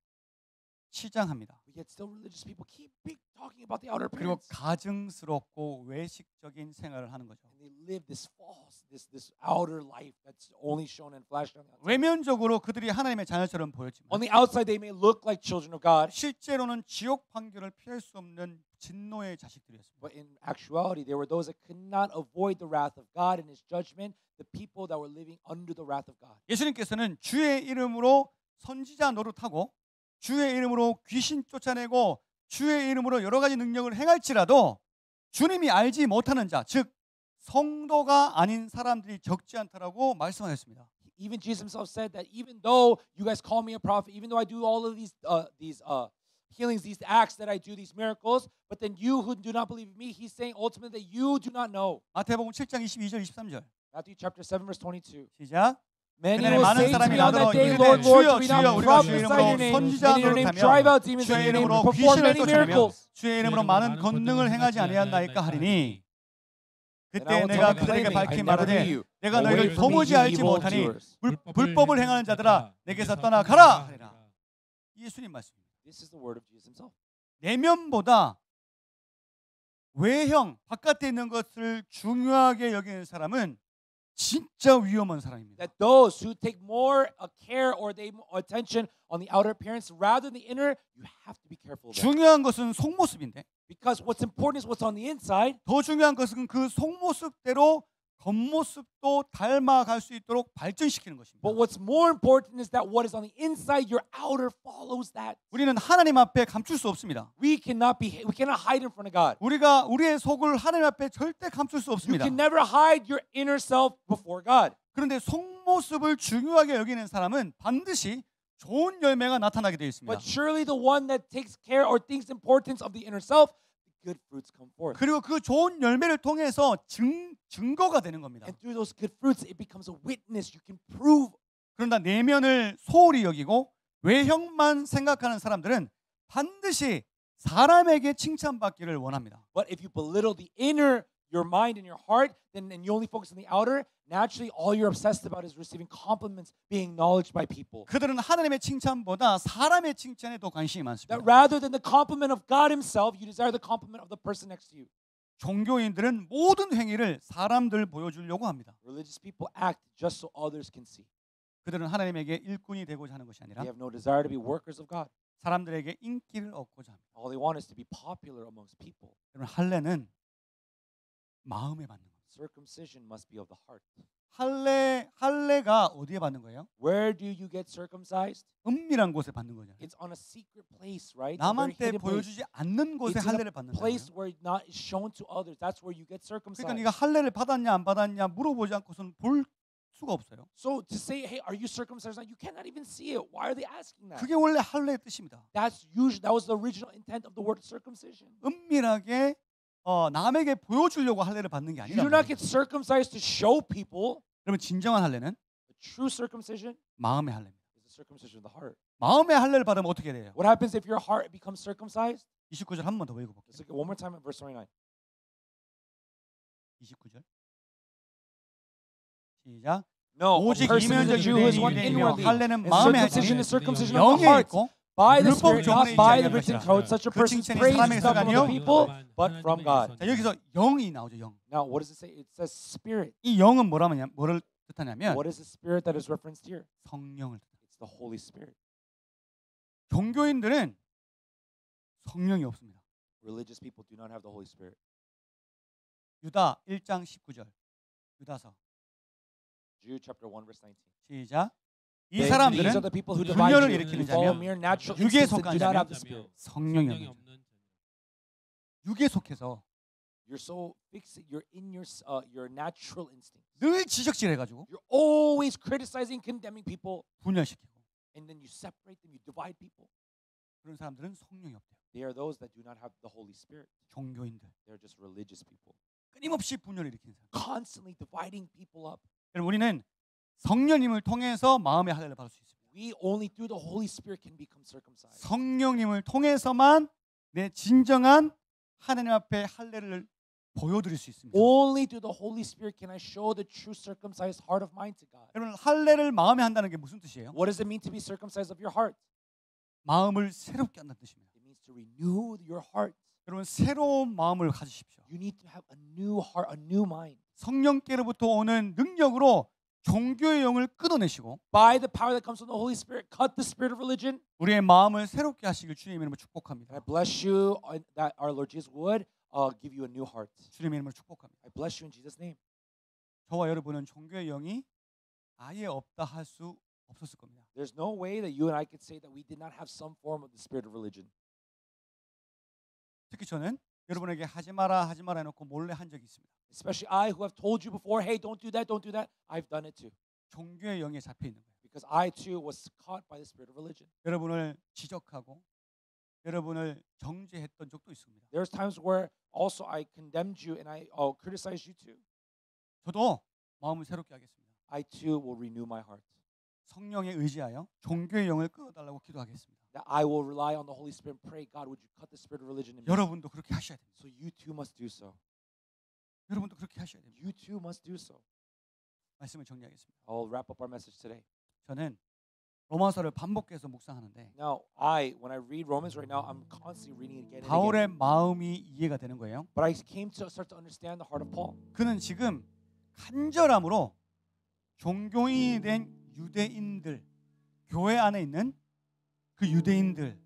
치장합니다. yet still religious people keep talking about the outer 그리고 appearance. 가증스럽고 외식적인 생활을 하는 거죠. And they live this false, this outer life that's only shown and flashed on the outside. 외면적으로 그들이 하나님의 자녀처럼 보였지만 On the outside, they may look like children of God, 실제로는 지옥 판결을 피할 수 없는 진노의 자식들이었습니다. but in actuality, there were those that could not avoid the wrath of God and His judgment, the people that were living under the wrath of God. 예수님께서는 주의 이름으로 선지자 노릇하고 주의 이름으로 귀신 쫓아내고 주의 이름으로 여러 가지 능력을 행할지라도 주님이 알지 못하는 자, 즉 성도가 아닌 사람들이 적지 않다라고 말씀하셨습니다. Even Jesus Himself said that even though you guys call me a prophet, even though I do all of these healings, these acts that I do, these miracles, but then you who do not believe in me, He's saying ultimately that you do not know. 마태복음 7장 22절 23절. Matthew chapter 7 verse 22. 시작. Many 그날에 will 많은 say to 사람이 me on that 나더러 day, 이르되 Lord, Lord, 주여 do we 주여 not 우리가 주의 prophesy in 이름으로 your name, 선지자 in your name 노릇하며 drive out demons in 주의 your name, 이름으로 perform 귀신을 many 쫓아내며 miracles. 주의 이름으로 많은 권능을 행하지 아니하나이까 하리니 And 그때 I will 내가 tell them 그들에게 plainly, 밝히 I never knew 말하되 you. 내가 Away 너희를 from me, 도무지 you 알지 evil 못하니 doers. 불법을 행하는 자들아 내게서 떠나가라 하리라. 예수님 말씀입니다. This is the word of Jesus Himself. 내면보다 외형 바깥에 있는 것을 중요하게 여기는 사람은 진짜 위험한 사람입니다. That those who take more care or they more attention on the outer appearance rather than the inner, you have to be careful of that. 중요한 것은 속모습인데 Because what's important is what's on the inside. 더 중요한 것은 그 속모습대로 겉모습도 닮아갈 수 있도록 발전시키는 것입니다. But what's more important is that what is on the inside, your outer follows that. 우리는 하나님 앞에 감출 수 없습니다. We cannot hide in front of God. 우리가 우리의 속을 하나님 앞에 절대 감출 수 You 없습니다. can never hide your inner self before God. 그런데 속모습을 중요하게 여기는 사람은 반드시 좋은 열매가 나타나게 되어 있습니다. But surely the one that takes care or thinks importance of the inner self, good fruits come forth. 그리고 그 좋은 열매를 통해서 증거가 되는 겁니다. And through those good fruits, it becomes a witness. You can prove. 그런데 내면을 소홀히 여기고 외형만 생각하는 사람들은 반드시 사람에게 칭찬받기를 원합니다. But if you belittle the inner your mind and your heart, then and you only focus on the outer, naturally all you're obsessed about is receiving compliments, being acknowledged by people. 그들은 하나님의 칭찬보다 사람의 칭찬에 더 관심이 많습니다. That rather than the compliment of God himself, you desire the compliment of the person next to you. 종교인들은 모든 행위를 사람들 보여주려고 합니다. Religious people act just so others can see. 그들은 하나님에게 일꾼이 되고자 하는 것이 아니라 They have no desire to be workers of God. 사람들에게 인기를 얻고자 합니다. All they want is to be popular amongst people. 여러분 할례는 마음에 받는 거예요. Circumcision must be of the heart. 할례가 어디에 받는 거예요? Where do you get circumcised? 은밀한 곳에 받는 거잖아요. It's on a secret place, right? It's a very 남한테 hidden place. 보여주지 않는 곳에 It's in 할례를 a 받는 거예요. place where it's not shown to others. That's where you get circumcised. 그러니까 네가 할례를 받았냐 안 받았냐 물어보지 않고서는 볼 수가 없어요. So to say, hey, are you circumcised? You cannot even see it. Why are they asking that? 그게 원래 할례의 뜻입니다. That was the original intent of the word circumcision. 은밀하게 남에게 보여주려고 할례를 받는 게 You 아니라 do not get circumcised to show people. 그러면 진정한 할례는 The true circumcision 마음의 할례입니다. is the circumcision of the heart. 마음의 할례를 받으면 어떻게 돼요? What happens if your heart becomes circumcised? 29절 한 번 더 읽어볼게요. Let's look at one more time at verse 29. 29절 시작. No, a 오직 person who is a 이면적 Jew is one 유대인이며 inwardly. 할례는 And 마음의 circumcision 할례지 is circumcision of the 영에 heart. 있고 By the 율법 Spirit, not 조문에 by 있지 the written 아니하시라. code. Such a 그 person's 칭찬이 praise 사람의 is not from 소리가 the people, but from God. 자 여기서 영이 나오죠. 영. Now, what does it say? It says spirit. 이 영은 뭐를 뜻하냐면 What is the spirit that is referenced here? 성령을 뜻해요. It's the Holy Spirit. 종교인들은 성령이 없습니다. Religious people do not have the Holy Spirit. 유다 1장 19절. 유다서 Jude chapter 1 verse 19. 시작. 이 These 사람들은 are the people who divide 분열을 you, 일으키는 who follow 자며 mere natural 육에 instincts and do not 속한 have 자며 the Spirit. 성령이 없는 자. 육에 속해서 You're so fixed. You're in your natural instincts. 늘 지적질해가지고 You're always criticizing, condemning people, 분열시키고 and then you separate them. You divide people. 그런 사람들은 성령이 없대요. They are those that do not have the Holy Spirit. 종교인들 They're just religious people, 끊임없이 분열을 일으키는 사람. constantly dividing people up. 여러분 우리는 성령님을 통해서 마음의 할례를 받을 수 있습니다. We only through the Holy Spirit can become circumcised. 성령님을 통해서만 내 진정한 하나님 앞에 할례를 보여드릴 수 있습니다. Only through the Holy Spirit can I show the true circumcised heart of mine to God. 여러분 할례를 마음에 한다는 게 무슨 뜻이에요? What does it mean to be circumcised of your heart? 마음을 새롭게 한다는 뜻입니다. It means to renew your heart. 여러분 새로운 마음을 가지십시오. You need to have a new heart, a new mind. 성령께로부터 오는 능력으로 종교의 영을 끊어내시고 By the power that comes from the Holy Spirit, cut the spirit of religion. 우리의 마음을 새롭게 하시길 주님의 이름으로 And 축복합니다. I bless you that our Lord Jesus would give you a new heart. 주님의 이름으로 축복합니다. I bless you in Jesus' name. 저와 여러분은 종교의 영이 아예 없다 할 수 없었을 겁니다. There's no way that you and I could say that we did not have some form of the spirit of religion. 특히 저는 여러분에게 하지 마라 해놓고 몰래 한 적이 있습니다. Especially I who have told you before, hey, don't do that, don't do that. I've done it too. 종교의 영에 잡혀 있는 거예요. Because I too was caught by the spirit of religion. 여러분을 지적하고 여러분을 정죄했던 적도 있습니다. There's times where also I condemned you and I criticized you too. 저도 마음을 새롭게 하겠습니다. I too will renew my heart. 성령에 의지하여 종교의 영을 끊어달라고 기도하겠습니다. That I will rely on the Holy Spirit and pray, God, would you cut the spirit of religion in me? 여러분도 그렇게 하셔야 됩니다. So you too must do so. 여러분도 그렇게 하셔야 됩니다. You too must do so. 말씀을 정리하겠습니다. I'll wrap up our message today. 저는 로마서를 반복해서 묵상하는데 Now, when I read Romans right now, I'm constantly reading it again and 바울의 again. 마음이 이해가 되는 거예요. But I came to start to understand the heart of Paul. 그는 지금 간절함으로 종교인이 된 유대인들, 교회 안에 있는 그 유대인들,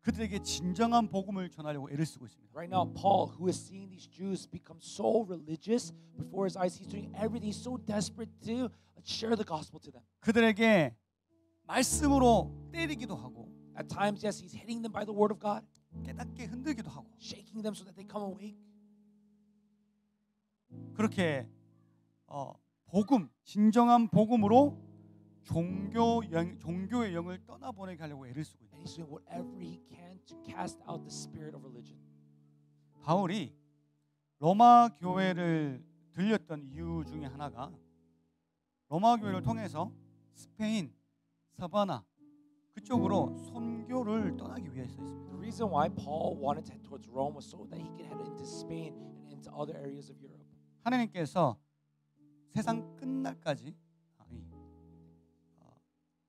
그들에게 진정한 복음을 전하려고 애를 쓰고 있습니다. Right now, Paul, who is seeing these Jews become so religious before his eyes, he's doing everything. He's so desperate to share the gospel to them. 그들에게 말씀으로 때리기도 하고 At times, yes, he's hitting them by the word of God, 깨닫게 흔들기도 하고 shaking them so that they come awake. 그렇게 복음, 진정한 복음으로 종교의 영을 떠나보내게 하려고 애를 쓰고 있다. And he's doing whatever he can to cast out the spirit of religion. 바울이 로마 교회를 들렸던 이유 중에 하나가 로마 교회를 통해서 스페인, 사바나 그쪽으로 선교를 떠나기 위해서였습니다. The reason why Paul wanted to head towards Rome was so that he could head into Spain and into other areas of Europe. 하나님께서 세상 끝날까지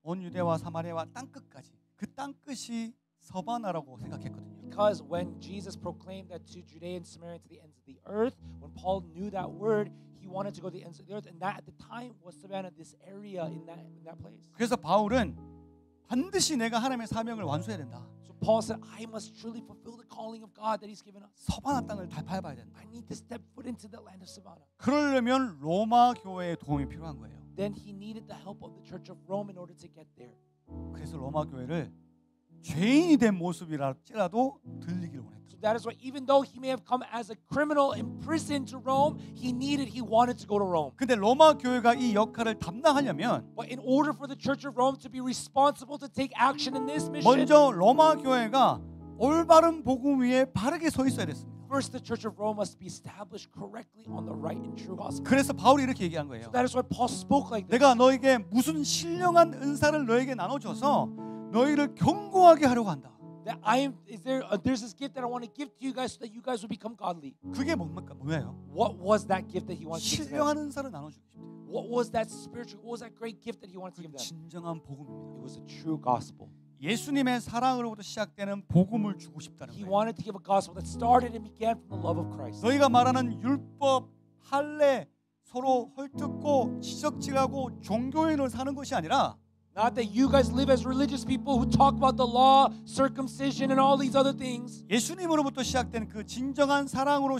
온 유대와 사마리아와 땅 끝까지 그 땅 끝이 서바나라고 생각했거든요. Because when Jesus proclaimed that to Judea and Samaria to the ends of the earth, when Paul knew that word, he wanted to go to the ends of the earth, and that at the time was Savannah, this area in that place. 그래서 바울은 반드시 내가 하나님의 사명을 완수해야 된다. So Paul said, I must truly fulfill the calling of God that He's given us. 서바나 땅을 다 밟아야 된다. I need to step foot into the land of Savannah. 그러려면 로마 교회의 도움이 필요한 거예요. Then he needed the help of the Church of Rome in order to get there. 그래서 로마 교회를 죄인이 된 모습이랄지라도 들리기를 원했다. So that is why, even though he may have come as a criminal in prison to Rome, he wanted to go to Rome. 근데 로마 교회가 이 역할을 담당하려면 But in order for the Church of Rome to be responsible to take action in this mission, 먼저 로마 교회가 올바른 복음 위에 바르게 서 있어야 됐습니다. first the Church of Rome must be established correctly on the right and true gospel. 그래서 바울이 이렇게 얘기한 거예요. So that is why Paul spoke like this. 내가 너에게 무슨 신령한 은사를 너에게 나눠줘서 너희를 견고하게 하려고 한다. That there's this gift that I want to give to you guys so that you guys will become godly. 그게 뭡니까? 뭐예요? What was that gift that he wanted to give to them? 신령한 은사를 나눠주고 싶대요. What was that spiritual? What was that great gift that he wanted to give them? 진정한 복음입니다. It was a true gospel. 예수님의 사랑으로부터 시작되는 복음을 주고 싶다는 He 거예요. wanted to give a gospel that started and began from the love of Christ. 너희가 말하는 율법, 할례, 서로 헐뜯고 지적질하고 종교인을 사는 것이 아니라 Not that you guys live as religious people who talk about the law, circumcision, and all these other things. 예수님으로부터 시작된 그 진정한 사랑으로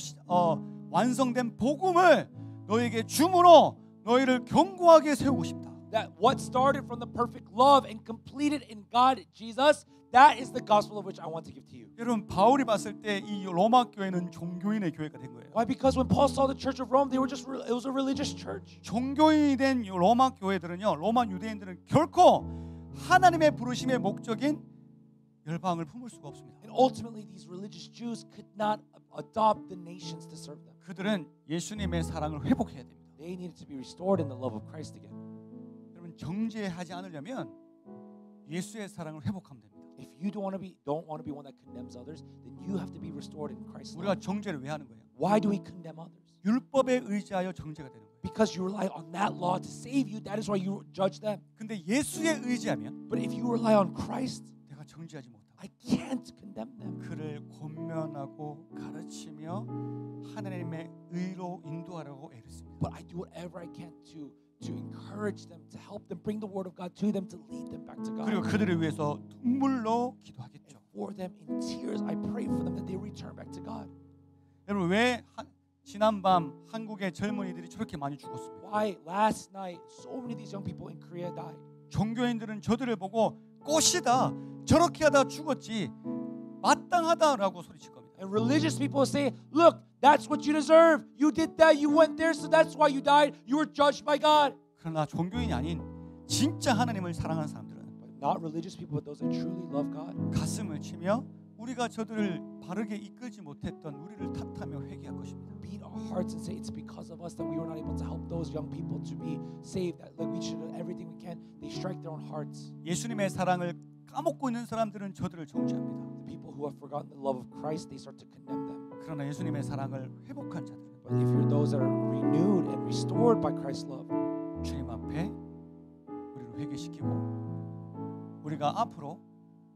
완성된 복음을 너에게 줌으로 너희를 견고하게 세우고 싶다. That what started from the perfect love and completed in God Jesus, that is the gospel of which I want to give to you. 여러분 바울이 봤을 때 이 로마 교회는 종교인의 교회가 된 거예요. Why? Because when Paul saw the Church of Rome, it was a religious church. 종교인이 된 로마 교회들은요, 로마 유대인들은 결코 하나님의 부르심의 목적인 열방을 품을 수가 없습니다. And ultimately, these religious Jews could not adopt the nations to serve them. 그들은 예수님의 사랑을 회복해야 됩니다. They needed to be restored in the love of Christ again. 여러분 정죄하지 않으려면 예수의 사랑을 회복하면 됩니다. If you don't want to be one that condemns others, then you have to be restored in Christ's 우리가 love. 정죄를 왜 하는 거예요? Why do we condemn others? 율법에 의지하여 정죄가 되는 거예요. Because you rely on that law to save you. That is why you judge them. 근데 예수에 의지하면 But if you rely on Christ, 내가 정죄하지 못하고 I can't condemn them. 그를 권면하고 가르치며 하나님의 의로 인도하려고 애를 씁니다. But I do whatever I can to encourage them, to help them, bring the word of God to them, to lead them back to God. 그리고 그들을 위해서 눈물로 기도하겠죠. For them in tears, I pray for them that they return back to God. 여러분 왜 지난밤 한국의 젊은이들이 저렇게 많이 죽었습니까? Why last night so many of these young people in Korea died? 종교인들은 저들을 보고 꽃이다 저렇게 하다 죽었지 마땅하다라고 소리칠 겁니다. And religious people say, look, that's what you deserve. You did that. You went there, so that's why you died. You were judged by God. 그러나 종교인이 아닌 진짜 하나님을 사랑하는 사람들은 But not religious people, but those that truly love God. 가슴을 치며 우리가 저들을 바르게 이끌지 못했던 우리를 탓하며 회개할 것입니다. Beat our hearts and say it's because of us that we were not able to help those young people to be saved. That like we should do everything we can. They strike their own hearts. 예수님의 사랑을 까먹고 있는 사람들은 저들을 정죄합니다. The people who have forgotten the love of Christ, they start to condemn them. 그러나 예수님의 사랑을 회복한 자들은 But if you're those that are renewed and restored by Christ's love, 주님 앞에 우리를 회개시키고 우리가 앞으로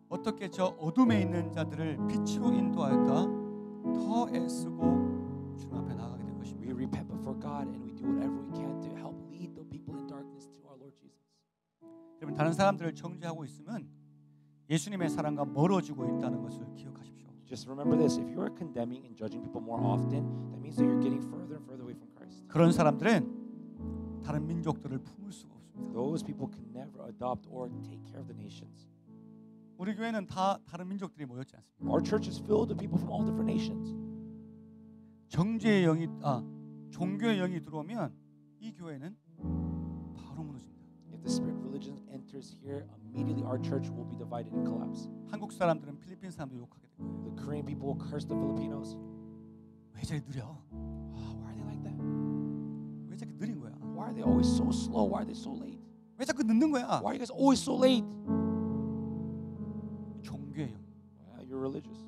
어떻게 저 어둠에 있는 자들을 빛으로 인도할까 더 애쓰고 주님 앞에 나가게 될 것입니다. we repent before God and we do whatever we can to help lead the people in darkness to our Lord Jesus. 여러분 다른 사람들을 정죄하고 있으면 예수님의 사랑과 멀어지고 있다는 것을 기억하십시오. Just remember this: if you are condemning and judging people more often, that means that you're getting further and further away from Christ. 그런 사람들은 다른 민족들을 품을 수가 없습니다. Those people can never adopt or take care of the nations. 우리 교회는 다 다른 민족들이 모였지 않습니까? Our church is filled with people from all different nations. 정죄의 영이 종교의 영이 들어오면 이 교회는 바로 무너집니다. If the spirit of religion enters here, immediately our church will be divided and collapse. 한국 사람들은 필리핀 사람들 욕하게 될 거예요. The Korean people will curse the Filipinos. 왜 저리 느려? Why are they like that? 왜 저렇게 느린 거야? Why are they always so slow? Why are they so late? 왜 자꾸 늦는 거야? Why are you guys always so late? 종교의 영. You're religious.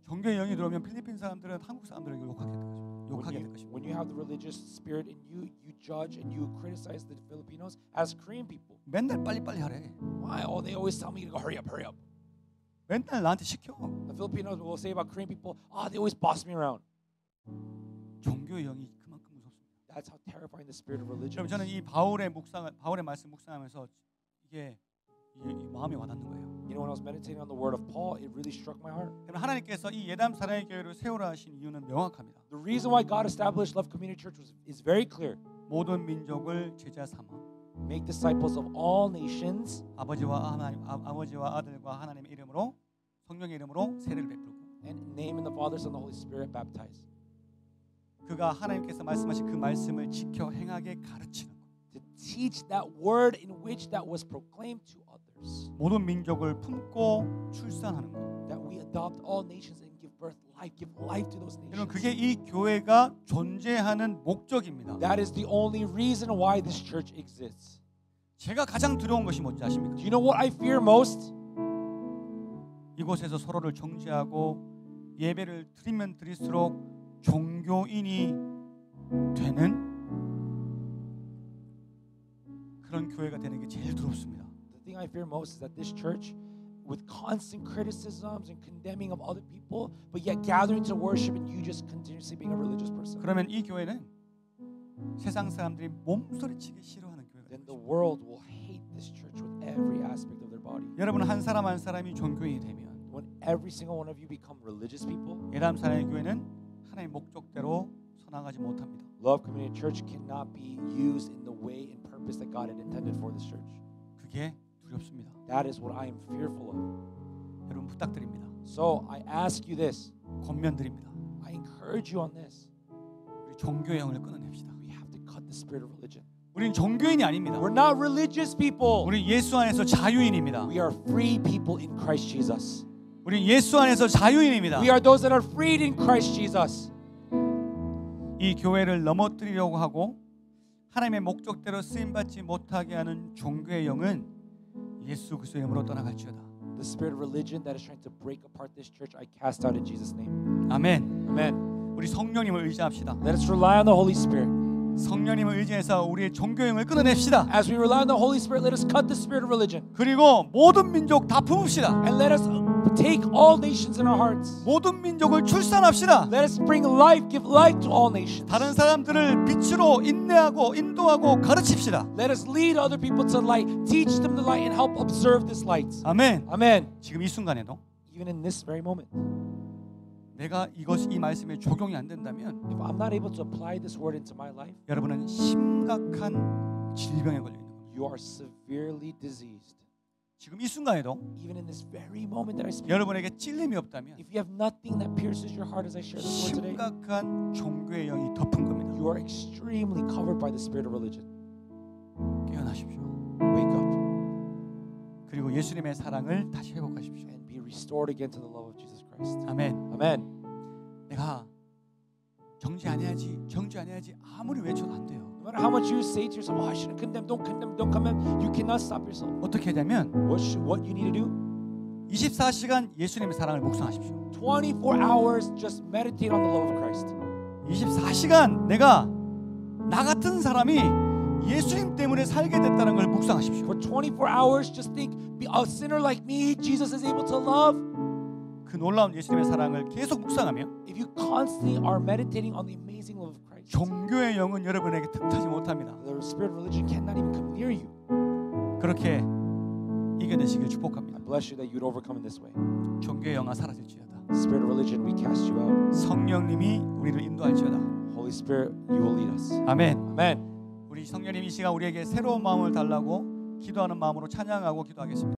종교의 영이 들어오면 필리핀 사람들은 한국 사람들을 욕하게 될 것입니다. 욕하게 될 것입니다. When you have the religious spirit in you, you judge and you criticize the Filipinos as Korean people. 맨날 빨리빨리 하래. Why? Oh, they always tell me to go hurry up, hurry up. 맨날 나한테 시켜. The Filipinos will say about Korean people, they always boss me around. 종교의 영이 그만큼 무섭습니다. That's how terrifying the spirit of religion 여러분 is. 저는 이 바울의 말씀 묵상하면서 이게 마음에 와닿는 거예요. You know, when I was meditating on the word of Paul, it really struck my heart. 여러분 하나님께서 이 예담 사랑의 교회를 세우라 하신 이유는 명확합니다. The reason why God established Love Community Church is very clear. 모든 민족을 제자 삼아 Make disciples of all nations 아버지와 아들과 하나님의 이름으로 성령의 이름으로 세례를 베풀고 and name in the Father, Son, and the Holy Spirit baptize. 그가 하나님께서 말씀하신 그 말씀을 지켜 행하게 가르치는 것. To teach that word in which that was proclaimed to others. 모든 민족을 품고 출산하는 것. That we adopt all nations and give life to those 여러분 nations. 그게 이 교회가 존재하는 목적입니다. That is the only reason why this church exists. 제가 가장 두려운 것이 뭔지 아십니까? Do you know what I fear most? 이곳에서 서로를 정죄하고 예배를 드리면 드릴수록 종교인이 되는 그런 교회가 되는 게 제일 두렵습니다. The thing I fear most is that this church, with constant criticisms and condemning of other people, but yet gathering to worship and you just continuously being a religious person. 그러면 이 교회는 세상 사람들이 몸소리치기 싫어하는 교회가 Then 됩니다. the world will hate this church with every aspect of their body. 여러분 한 사람 한 사람이 종교인이 되면 When every single one of you become religious people, 예담 사랑의 교회는 하나님의 목적대로 서나가지 못합니다. Love Community Church cannot be used in the way and purpose that God had intended for this church. 그게 두렵습니다. That is what I am fearful of. 여러분 부탁드립니다. So I ask you this. 권면드립니다. I encourage you on this. 우리 종교의 영을 끊어냅시다. We have to cut the spirit of religion. 우리는 종교인이 아닙니다. We're not religious people. 우리 예수 안에서 자유인입니다. We are free people in Christ Jesus. 우리 예수 안에서 자유인입니다. We are those that are freed in Christ Jesus. 이 교회를 넘어뜨리려고 하고 하나님의 목적대로 쓰임 받지 못하게 하는 종교의 영은 예수 그리스도의 이름으로 떠나갈지어다. The spirit of religion that is trying to break apart this church, I cast out in Jesus' name. 아멘. Amen. 우리 성령님을 의지합시다. Let us rely on the Holy Spirit. 성령님을 의지해서 우리의 종교의 영을 끊어냅시다. As we rely on the Holy Spirit, let us cut the spirit of religion. 그리고 모든 민족 다 품읍시다. And let us take all nations in our hearts. 모든 민족을 출산합시다. Let us bring life, give life to all nations. 다른 사람들을 빛으로 인내하고 인도하고 가르칩시다. Let us lead other people to light, teach them the light, and help observe this light. 아멘. Amen. 지금 이 순간에도 Even in this very moment, 내가 이 말씀에 적용이 안 된다면 if I'm not able to apply this word into my life, 여러분은 심각한 질병에 걸려 있는 거예요. you are severely diseased. 지금 이 순간에도 Even in this very moment that I speak, 여러분에게 찔림이 없다면 if you have nothing that pierces your heart as I share this word today, 심각한 종교의 영이 덮은 겁니다. you are extremely covered by the spirit of religion. 깨어나십시오. Wake up 그리고 예수님의 사랑을 다시 회복하십시오. and be restored again to the love of Jesus Christ. 아멘. Amen. 내가 정죄 안 해야지 아무리 외쳐도 안 돼요. No matter how much you say to yourself, I shouldn't condemn, don't condemn, don't condemn, you cannot stop yourself. 어떻게 해야 되면 What you need to do? 24시간 예수님의 사랑을 묵상하십시오. 24 hours just meditate on the love of Christ. 24시간 내가 나 같은 사람이 예수님 때문에 살게 됐다는 걸 묵상하십시오. For 24 hours just think, a sinner like me, Jesus is able to love. 그 놀라운 예수님의 사랑을 계속 묵상하며 If you constantly are meditating on the amazing love of Christ, 종교의 영은 여러분에게 틈타지 못합니다. the spirit of religion cannot even come near you. 그렇게 이겨내시길 축복합니다. I bless you that you'd overcome in this way. 종교의 영아 사라질지어다. Spirit of religion, we cast you out. 성령님이 우리를 인도할지어다. Holy Spirit, you will lead us. 아멘. Amen. 우리 성령님 이 시간 우리에게 새로운 마음을 달라고 기도하는 마음으로 찬양하고 기도하겠습니다.